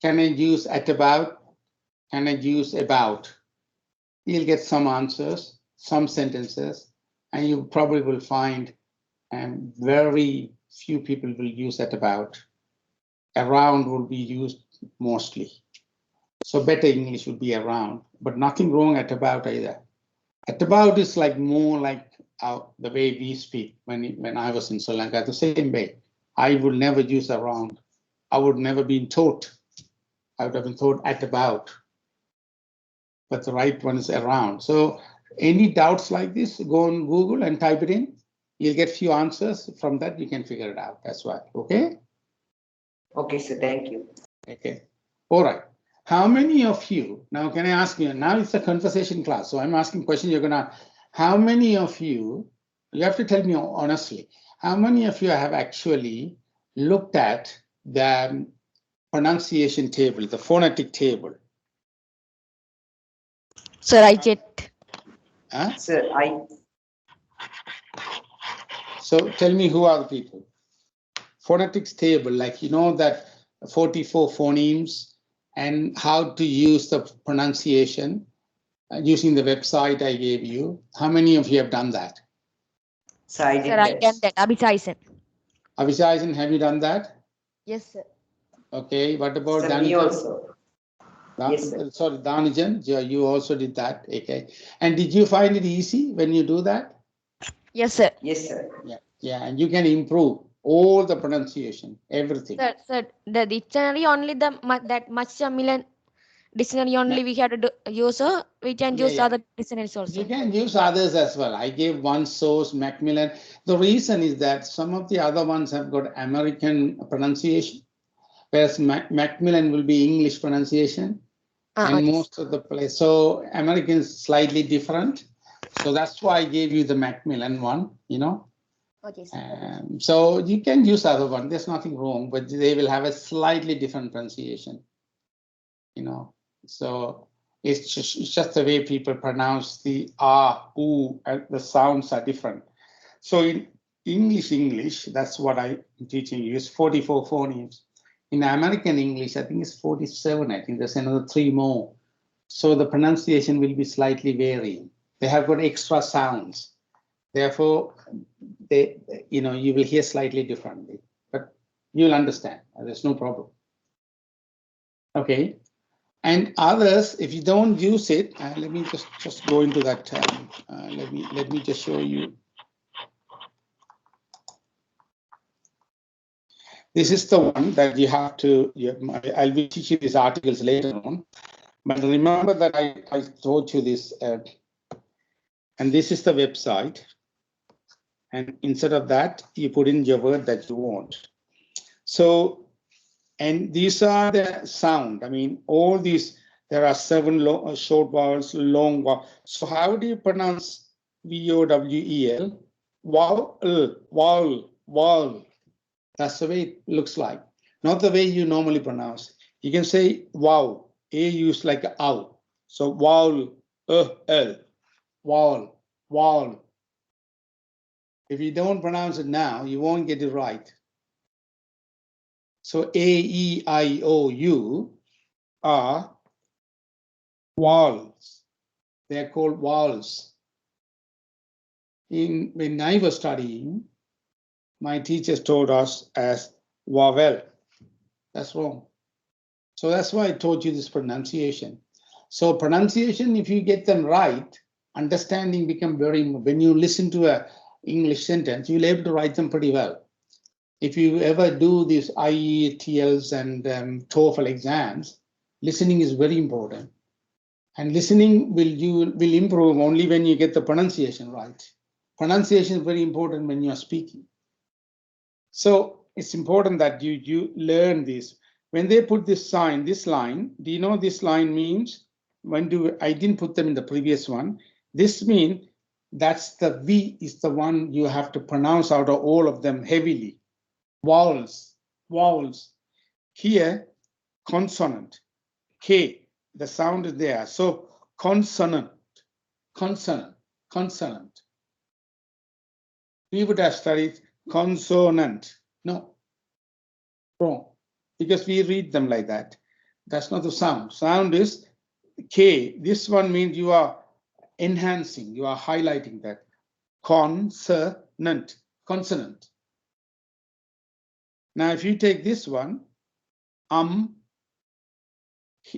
can I use at about? Can I use about? You'll get some answers, some sentences, and you probably will find very few people will use at about. Around will be used mostly. So better English would be around, but nothing wrong at about either. At about is like more like the way we speak when I was in Sri Lanka, the same way. I would never use around. I would never been taught. I would have been taught at about. But the right one is around. So any doubts like this, go on Google and type it in. You'll get few answers. From that, you can figure it out. That's why. Okay? Okay, sir. Thank you. Okay. All right. How many of you, now can I ask you, now it's a conversation class, so I'm asking questions you're gonna, how many of you have to tell me honestly, how many of you have actually looked at the pronunciation table, the phonetic table? Sir, I checked. Huh? Sir, So tell me who are the people? Phonetics table, like you know that 44 phonemes and how to use the pronunciation using the website I gave you. How many of you have done that? sir, I did Sir, I that. can that. Abhichaisen. Avishai, have you done that? Yes, sir. Okay, what about Sir, me Danijan? also. Yes, sir. Sorry, Danijan, you also did that. Okay. And did you find it easy when you do that? Yes, sir. Yes, sir. Yeah, and you can improve all the pronunciation, everything. Sir, the dictionary only that much million dictionary only we have to use. We can use other dictionaries also. You can use others as well. I gave one source, Macmillan. The reason is that some of the other ones have got American pronunciation, whereas Macmillan will be English pronunciation. And Okay. most of the place, so American is slightly different. So that's why I gave you the Macmillan one, you know. Okay, sir. So you can use other one. There's nothing wrong, but they will have a slightly different pronunciation, you know. So it's just the way people pronounce the ah, oo, and the sounds are different. So in English, that's what I'm teaching you, is 44 phonemes. In American English, I think it's 47. I think there's another 3 more. So the pronunciation will be slightly varying. They have got extra sounds. Therefore, you will hear slightly differently, but you'll understand. There's no problem. Okay. And others, if you don't use it, let me just go into that. Let me just show you. This is the one that you have to. I'll be teaching these articles later on, but remember that I told you this, and this is the website. And instead of that, you put in your word that you want. So, and these are the sound. I mean, all these. There are 7 short vowels, long vowels. So how do you pronounce VOWEL? Vowel. That's the way it looks like. Not the way you normally pronounce. You can say wow. A used like a ow. So vowel, L, vowel. If you don't pronounce it now, you won't get it right. So A, E, I, O, U are vowels. They're called vowels. When I was studying, my teachers told us as vowel. That's wrong. So that's why I taught you this pronunciation. So pronunciation, if you get them right, understanding become when you listen to a English sentence, you'll be able to write them pretty well. If you ever do these IELTS and TOEFL exams, listening is very important. And listening will improve only when you get the pronunciation right. Pronunciation is very important when you are speaking. So it's important that you learn this. When they put this line, do you know this line means? I didn't put them in the previous one. This means that's the V is the one you have to pronounce out of all of them heavily. Vowels. Here, consonant. K, the sound is there. So consonant. We would have studied consonant. No, wrong. Because we read them like that. That's not the sound. Sound is K. This one means you are enhancing, you are highlighting that. Consonant, consonant. Now, if you take this one,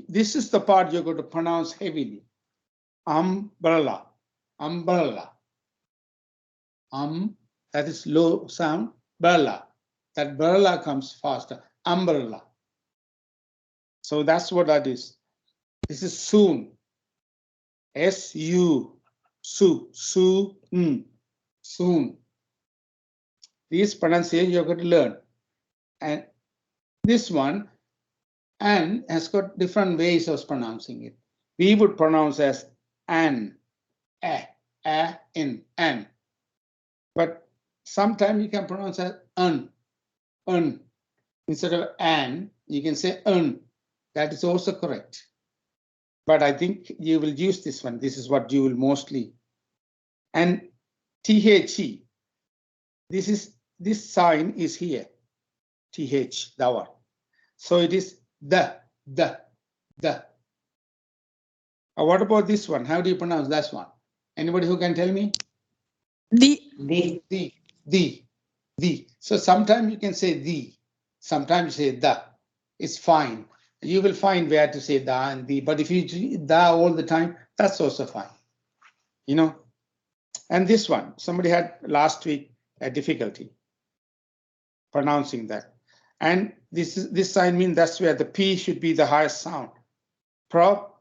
this is the part you're going to pronounce heavily. Umbrella, umbrella. That is low sound. Umbrella. That umbrella comes faster. Umbrella. So that's what that is. This is soon. S-U. Soon. Soon. These pronunciation you're going to learn. And this one, and has got different ways of pronouncing it. We would pronounce as an, in, an. But sometimes you can pronounce as un. Instead of an, you can say un. That is also correct. But I think you will use this one. This is what you will mostly. And THE. This sign is here. TH, that one. So it is the. What about this one? How do you pronounce that one? Anybody who can tell me? The. So sometimes you can say the, sometimes you say the. It's fine. You will find where to say the and the, but if you do the all the time, that's also fine. You know? And this one, somebody had last week a difficulty pronouncing that. And this sign means that's where the P should be the highest sound. Problem.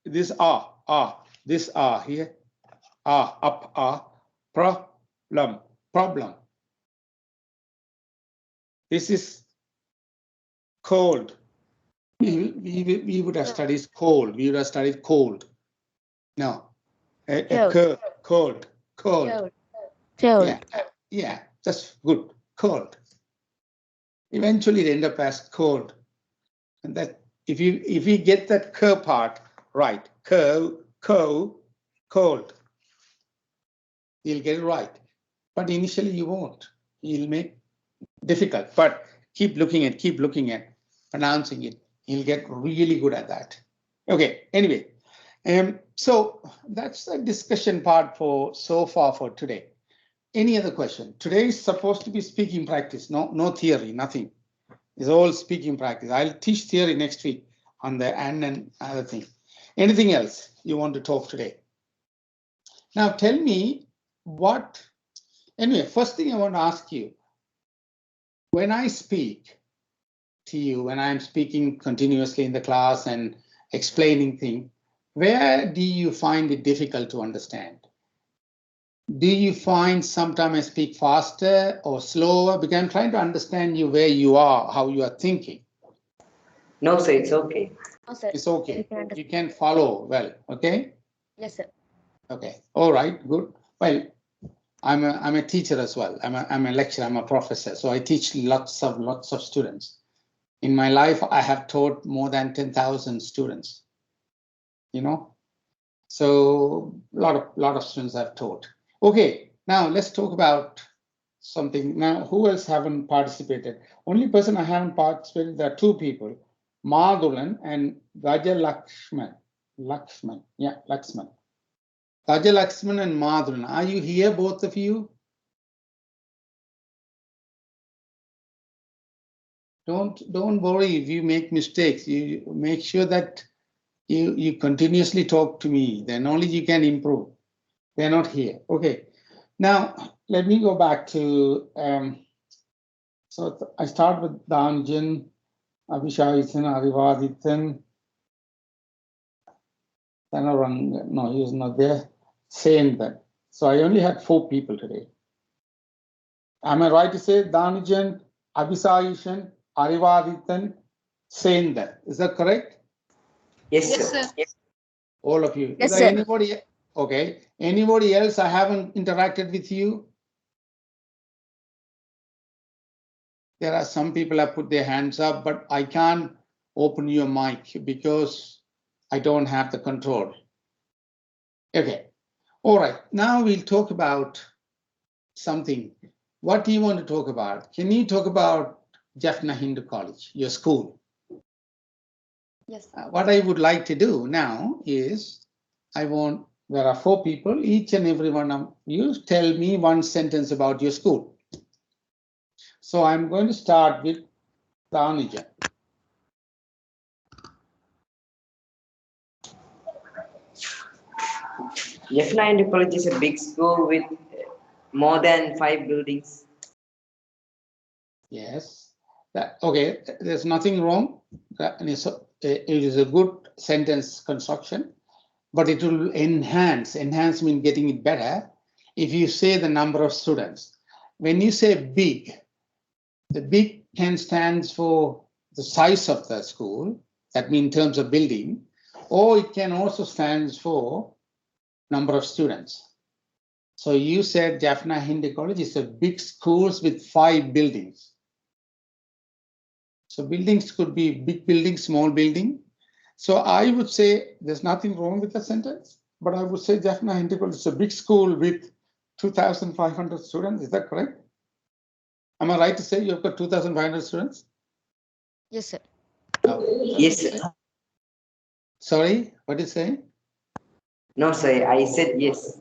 This this here, up, problem. This is cold. We would have studied cold. We would have studied cold. No, cold. Yeah, that's good. Cold. Eventually, it end up as cold, and that if you get that k part right, cold, you'll get it right. But initially, you won't. You'll make difficult. But keep looking at pronouncing it. You'll get really good at that. Okay. Anyway, so that's the discussion part for so far for today. Any other question? Today is supposed to be speaking practice. No theory, nothing. It's all speaking practice. I'll teach theory next week on the and other thing. Anything else you want to talk today? Now tell me what. Anyway, first thing I want to ask you. When I speak to you, when I'm speaking continuously in the class and explaining things, where do you find it difficult to understand? Do you find sometimes I speak faster or slower? Because I'm trying to understand you where you are, how you are thinking. No, sir, it's okay. No, sir. It's okay. You can follow well, okay? Yes, sir. Okay, all right, good. Well, I'm a teacher as well. I'm a lecturer, I'm a professor. So I teach lots of students. In my life, I have taught more than 10,000 students, you know? So a lot of students I've taught. Okay, now let's talk about something. Now, who else haven't participated? Only person I haven't participated, there are two people, Madhulan and Gajalakshman. Laxman. Gajalakshman and Madhulan. Are you here, both of you? Don't worry if you make mistakes. You make sure that you continuously talk to me. Then only you can improve. They're not here. Okay. Now let me go back to so I start with Danjan, Abhishaitan, Arivadithan, Tanarang. No, he was not there. Saying that. So I only had 4 people today. Am I right to say Danajan, Abhisayishan, Arivadithan, saying that? Is that correct? Yes, sir. Yes. All of you. Yes, Is there sir. anybody? Okay. Anybody else I haven't interacted with you? There are some people have put their hands up, but I can't open your mic because I don't have the control. Okay. All right. Now we'll talk about something. What do you want to talk about? Can you talk about Jaffna Hindu College, your school? Yes. What I would like to do now is there are 4 people, each and every one of you tell me one sentence about your school. So I'm going to start with Tanuja. Jaffna Hindu College is a big school with more than 5 buildings. Yes. Okay, there's nothing wrong. It is a good sentence construction, but it will enhance. Enhance means getting it better if you say the number of students. When you say big, the big can stands for the size of the school, that means in terms of building, or it can also stands for number of students. So you said Jaffna Hindu College is a big schools with 5 buildings. So buildings could be big building, small building. So I would say there's nothing wrong with the sentence, but I would say Jaffna Hindu College is a big school with 2,500 students. Is that correct? Am I right to say you've got 2,500 students? Yes, sir. Yes, sir. Sorry, what did you say? No, sir, I said yes.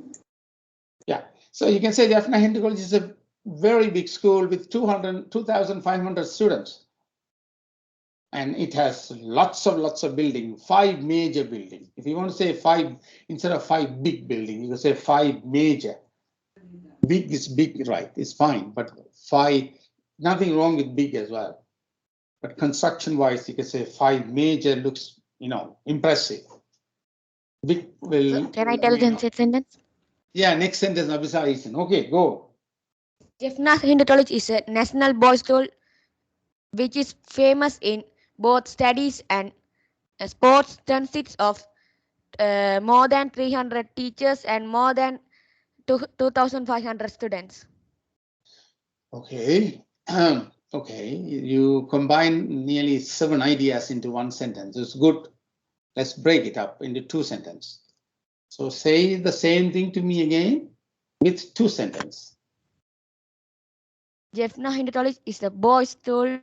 Yeah, so you can say Jaffna Hindu College is a very big school with 2,500 students. And it has lots of building, 5 major buildings. If you want to say 5, instead of 5 big buildings, you can say 5 major. Big is big, right? It's fine, but 5, nothing wrong with big as well. But construction-wise, you can say 5 major looks, impressive. Big will. Can I tell the sentence? Yeah, next sentence, Abhisar. Okay, go. Jaffna Hindu College is a national boys' school which is famous in both studies and sports. Consists of more than 300 teachers and more than 2,500 students. Okay. Okay, you combine nearly 7 ideas into one sentence. It's good. Let's break it up into 2 sentences. So say the same thing to me again with 2 sentences. Jaffna Hindu College is the boys' school.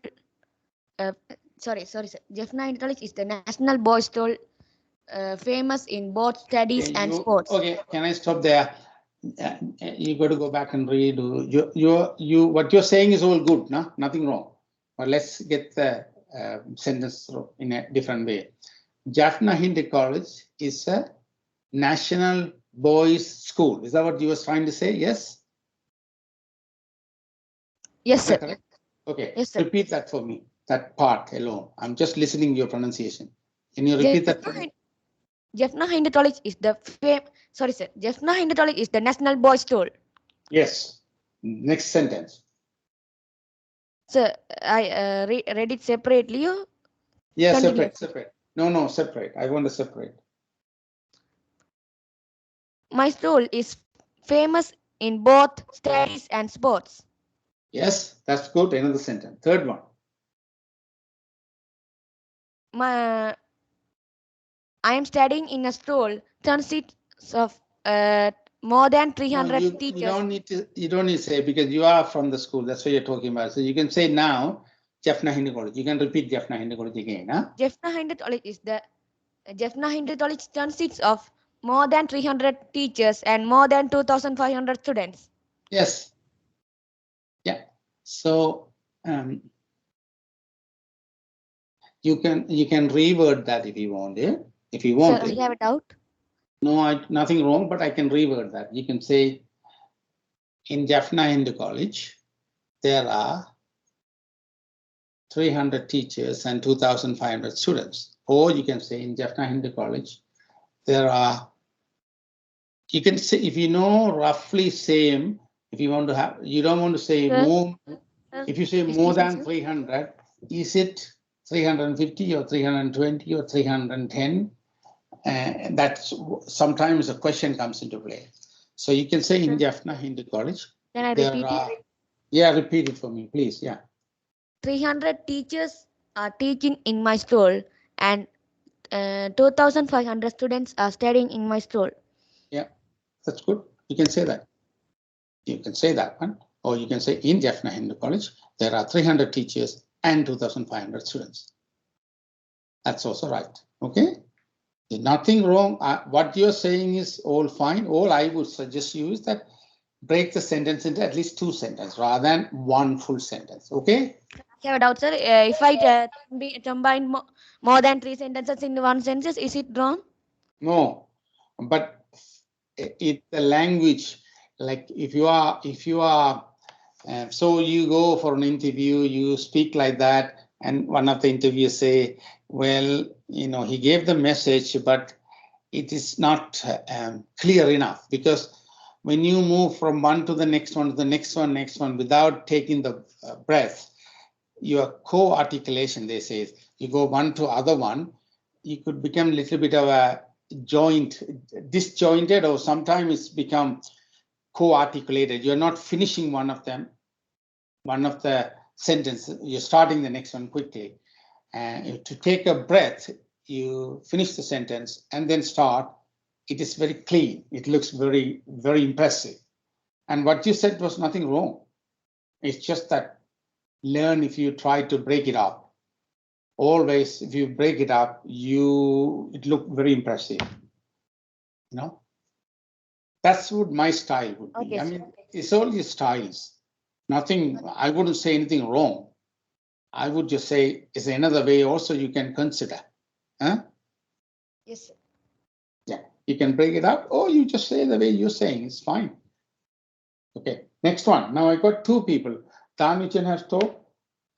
Sorry, sir. Jaffna Hindu College is the national boys' school famous in both studies and sports. Okay, can I stop there? You got to go back and read. What you're saying is all good, no? Nothing wrong. But let's get the sentence in a different way. Jaffna Hindu College is a national boys' school. Is that what you were trying to say? Yes? Yes, Is sir. that correct? Okay, Yes, sir. repeat that for me, that part alone. I'm just listening to your pronunciation. Can you repeat that for me? Jaffna Hindu College is the Jaffna Hindu College is the national boys' school. Yes. Next sentence. Sir, I read it separately. Yeah, Continue. separate. No, separate. I want to separate. My school is famous in both studies and sports. Yes, that's good. Another sentence. Third one. I am studying in a school consists of more than 300 You teachers. don't need to say, because you are from the school. That's what you're talking about. So you can say now, Jaffna Hindu College. You can repeat Jaffna Hindu College again. Huh? Jaffna Hindu College consists of more than 300 teachers and more than 2,500 students. Yes. Yeah. So you can reword that if you want. Yeah? If you want. Sir, I have a doubt. No, nothing wrong, but I can reword that. You can say in Jaffna Hindu College, there are 300 teachers and 2,500 students. Or you can say in Jaffna Hindu College, there are, you can say, if you know roughly same, if you want to have, you don't want to say more, if you say more than 300, is it 350 or 320 or 310? That's sometimes a question comes into play. So you can say in Jaffna Hindu College, Can I repeat it? Yeah, repeat it for me, please. Yeah. 300 teachers are teaching in my school and 2,500 students are studying in my school. Yeah. That's good. You can say that. You can say that one. Or you can say in Jaffna Hindu College, there are 300 teachers and 2,500 students. That's also right. Okay. Nothing wrong. What you're saying is all fine. All I would suggest you is that break the sentence into at least 2 sentences rather than 1 full sentence. Okay. I have a doubt, sir. If I combine more than 3 sentences in one sentence, is it wrong? No, but the language, like if you are, so you go for an interview, you speak like that, and one of the interviewers say, well, he gave the message, but it is not clear enough, because when you move from one to the next one, to the next one, without taking the breath, your co-articulation, they say, you go one to other one, you could become a little bit of a disjointed, or sometimes it's become co-articulated. You're not finishing one of them, one of the sentences, you're starting the next one quickly. And to take a breath, you finish the sentence and then start. It is very clean. It looks very, very impressive. And what you said was nothing wrong. It's just that learn if you try to break it up. Always, if you break it up, it look very impressive. That's what my style would be. Okay, I mean, it's all your styles. Nothing, I wouldn't say anything wrong. I would just say it's another way also you can consider. Huh? Yes, sir. Yeah, you can break it up, or you just say the way you're saying, it's fine. Okay, next one. Now I got 2 people. Tanuchan has talked.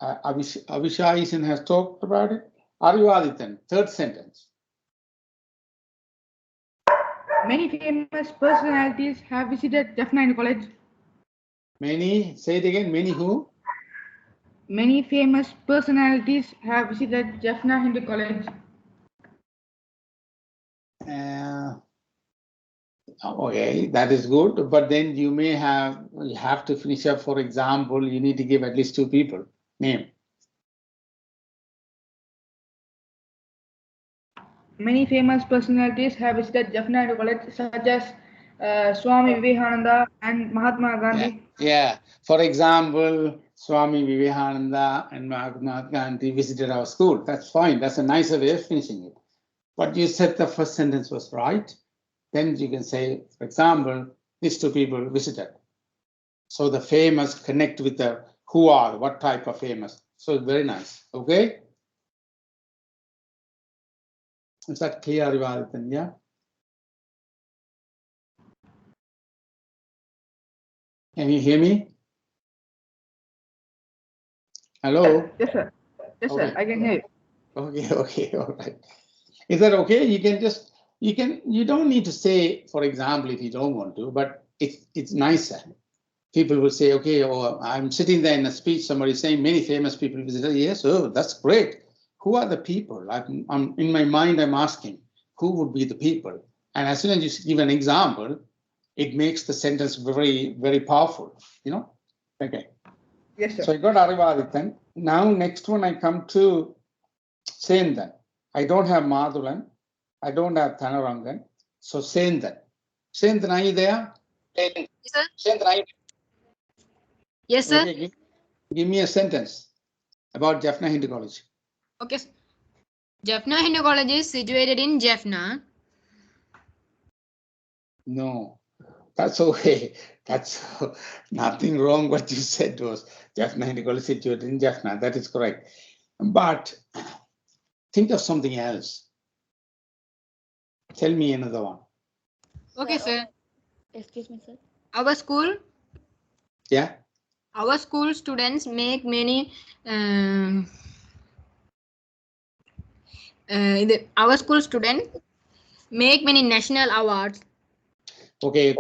Avishai has talked about it. Arivadithan, 3rd sentence. Many famous personalities have visited Jaffna Hindu College. Many, say it again, many who? Many famous personalities have visited Jaffna Hindu College. Okay, that is good, but then you have to finish up. For example, you need to give at least 2 people name. Many famous personalities have visited Jaffna Hindu College, such as Swami Vivekananda and Mahatma Gandhi. Yeah. For example, Swami Vivekananda and Mahatma Gandhi visited our school. That's fine. That's a nicer way of finishing it. But you said the first sentence was right. Then you can say, for example, these 2 people visited. So the famous connect with the who are, what type of famous. So very nice. Okay. Is that clear, Arivadithan? Yeah. Can you hear me? Hello? Yes, sir. Yes, sir. Okay. I can hear you. Okay, all right. Is that okay? You don't need to say, for example, if you don't want to, but it's nicer. People will say, okay, or I'm sitting there in a speech, somebody saying many famous people visited. Yes, oh, that's great. Who are the people? I'm in my mind, I'm asking, who would be the people? And as soon as you give an example, it makes the sentence very, very powerful, Okay. Yes, sir. So I got Arivadithan. Now, next one, I come to Sendan. I don't have Madhulan. I don't have Thanarangan. So Sendan. Sendan, are you there? Yes, sir. Sendan, are you Yes, sir. Okay, give me a sentence about Jaffna Hindu College. Okay. Jaffna Hindu College is situated in Jaffna. No, that's okay. That's nothing wrong. What you said was Jaffna Hindu College situated in Jaffna. That is correct. But think of something else. Tell me another one. Okay, sir. Excuse me, sir. Our school students make many our school students make many national awards. Okay.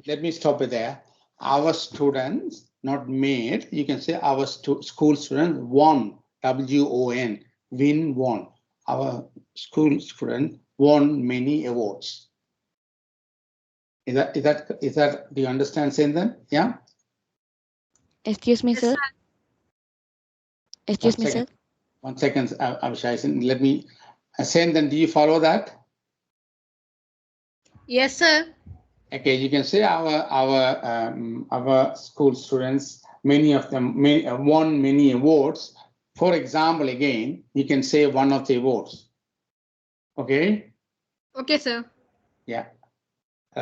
Let me stop it there. Our students, not made. You can say our school students won. WON. Won. Our school student won many awards. Is that? Do you understand, Sendan? Yeah. Excuse me, Yes, sir. sir. Excuse me, sir. 1 second, Avishai. Let me. Sendan, do you follow that? Yes, sir. Okay, you can say our school students, many of them won many awards. For example, again, you can say one of the awards. Okay. Okay, sir. Yeah.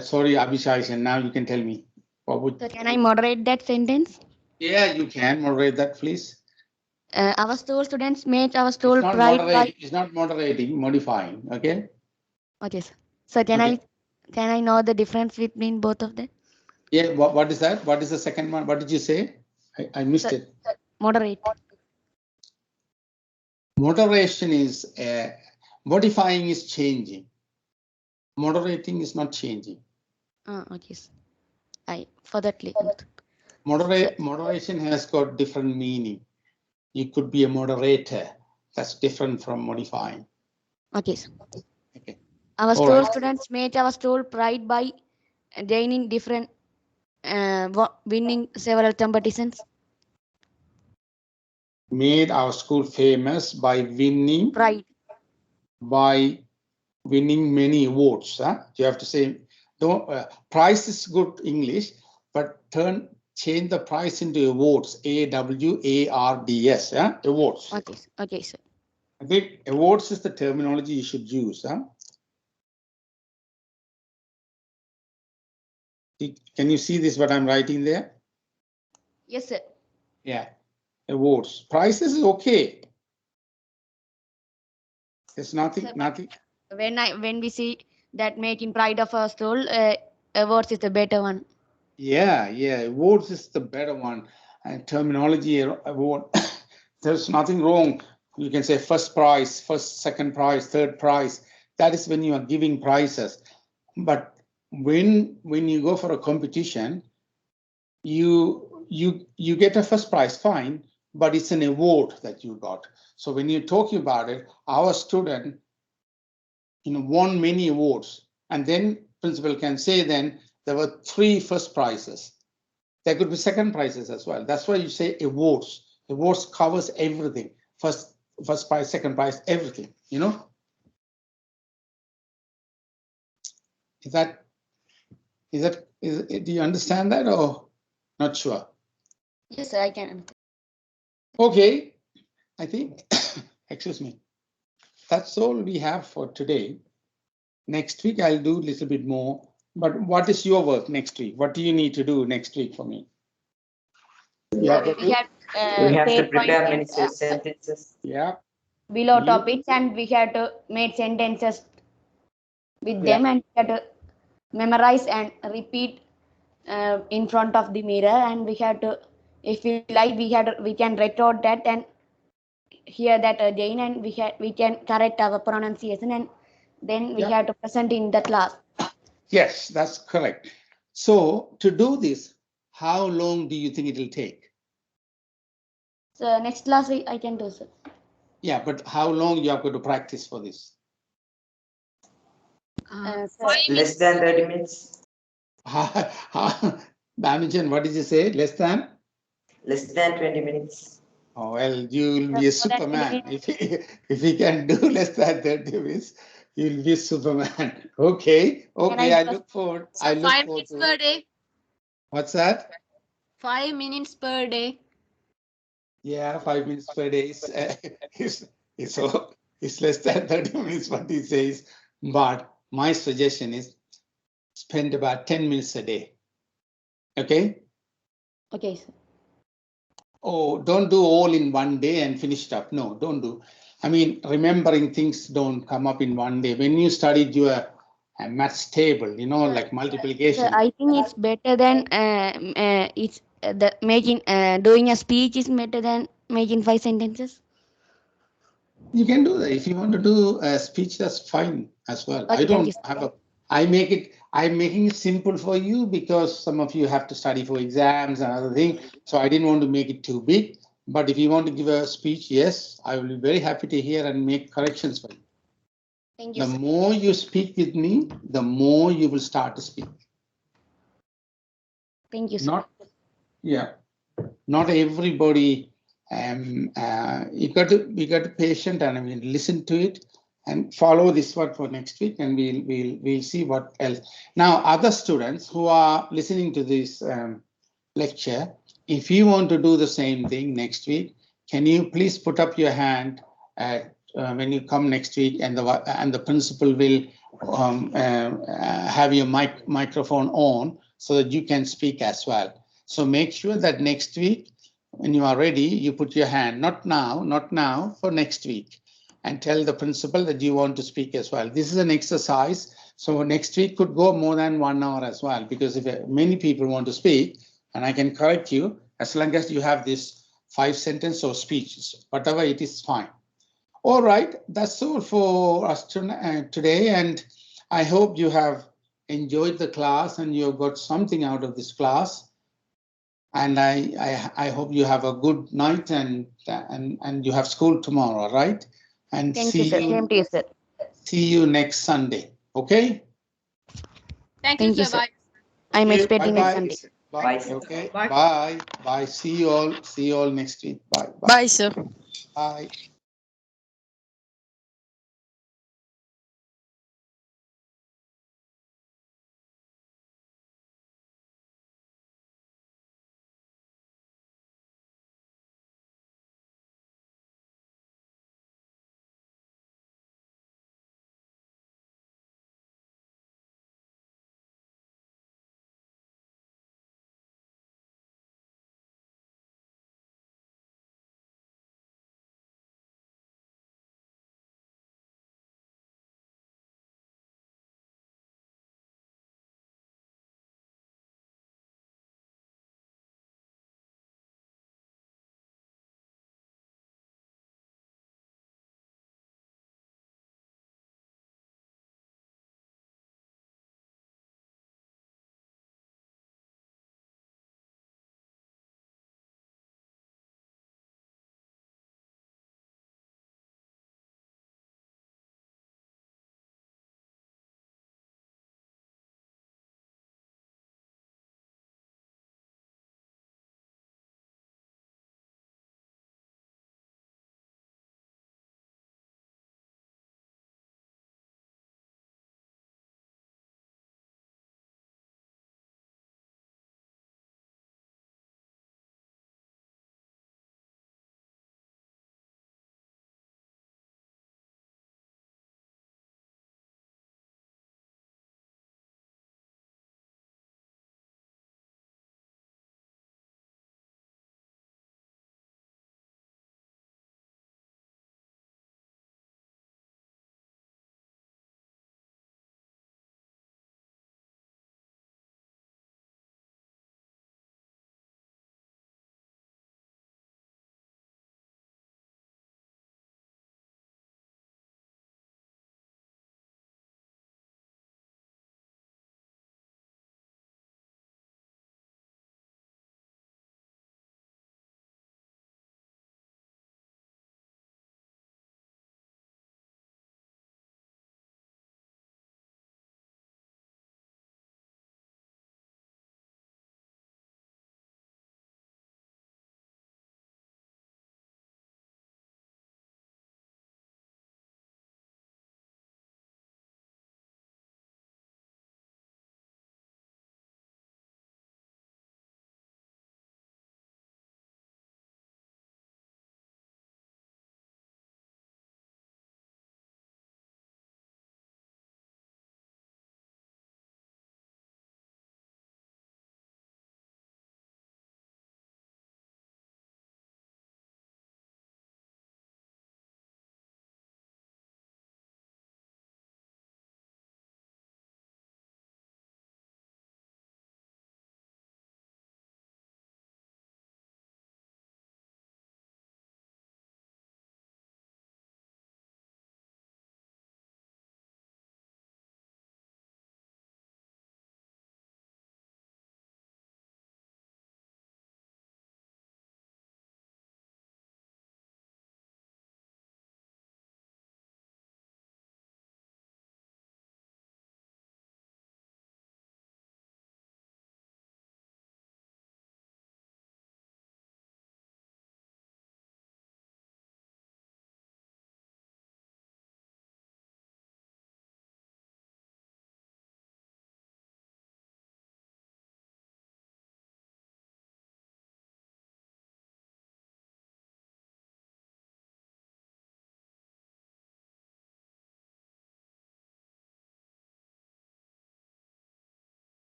Sorry, Abhishek, and now you can tell me. What would? So can I moderate that sentence? Yeah, you can moderate that, please. Our school students made our school It's not pride moderating. It's not moderating. Modifying. Okay. Okay, sir. So Okay. can I know the difference between both of them? Yeah. What is that? What is the second one? What did you say? I missed So- it. Moderate. Moderation is modifying is changing. Moderating is not changing. Okay, sir. I for that linked. Moderation has got different meaning. You could be a moderator. That's different from modifying. Okay, sir. Okay. Our All school right. students made our school pride by gaining different, winning several competitions. Made our school famous by winning Pride. Many awards. Huh? You have to say, don't prize is good English, but change the prize into awards. AWARDS. Yeah? Awards. Okay, sir. Okay, sir. I think awards is the terminology you should use. Huh? Can you see this? What I'm writing there? Yes, sir. Yeah. Awards. Prizes is okay. There's nothing. Sir, Nothing. When we see that making pride of our school, awards is the better one. Yeah. Awards is the better one. And terminology award. There's nothing wrong. You can say first prize, second prize, third prize. That is when you are giving prizes. But when you go for a competition, you get a first prize, fine, but it's an award that you got. So when you're talking about it, our student won many awards, and then principal can say then there were 3 first prizes. There could be second prizes as well. That's why you say awards. Awards covers everything. First prize, second prize, everything. Do you understand that or not sure? Yes, sir, I can. Okay, I think, excuse me, that's all we have for today. Next week, I'll do a little bit more. But what is your work next week? What do you need to do next week for me? We have we have to prepare many sentences. Yeah. below You- topics, and we have to make sentences with them, and we have to memorize and repeat in front of the mirror, and we have to, if we like, we can record that and hear that again, and we can correct our pronunciation, and then we Yeah. have to present in the class. Yes, that's correct. So to do this, how long do you think it will take? So next class I can do, sir. Yeah, but how long you are going to practice for this? So Less than 30 minutes. Damajan, what did you say? Less than? Less than 20 minutes. Oh, well, you'll be a So that Superman. If he can do less than 30 minutes, you'll be Superman. Okay, I look forward. I look 5 forward minutes to per it. day. What's that? 5 minutes per day. Yeah, 5 minutes per day it's less than 30 minutes what he says. But my suggestion is spend about 10 minutes a day. Okay? okay, sir. Oh, don't do all in one day and finish it up. No, don't do. I mean, remembering things don't come up in one day. When you studied your maths table, like multiplication. So I think it's better than it's the making doing a speech is better than making 5 sentences. You can do that. If you want to do a speech, that's fine as well. Okay, I don't thank you. have a, I'm making it simple for you because some of you have to study for exams and other things. So I didn't want to make it too big. But if you want to give a speech, yes, I will be very happy to hear and make corrections for you. Thank you, The sir. more you speak with me, the more you will start to speak. Thank you, sir. Not everybody. You got to be patient and I mean listen to it and follow this one for next week, and we'll see what else. Now, other students who are listening to this lecture, if you want to do the same thing next week, can you please put up your hand when you come next week, and the principal will have your microphone on so that you can speak as well. So make sure that next week, when you are ready, you put your hand, not now, for next week, and tell the principal that you want to speak as well. This is an exercise, so next week could go more than 1 hour as well, because if many people want to speak, and I can correct you, as long as you have this 5 sentence or speeches, whatever it is, fine. All right, that's all for us today, and I hope you have enjoyed the class and you have got something out of this class. And I hope you have a good night, and you have school tomorrow, right? And Thank you, sir. Same to you, sir. see you next Sunday. Okay? Thank you, Thank you, sir. sir. Bye. I'm Okay, expecting next bye-bye. Sunday. Bye, sir. Okay. Bye. Bye. Bye. See you all. See you all next week. Bye. Bye. Bye, sir. Bye.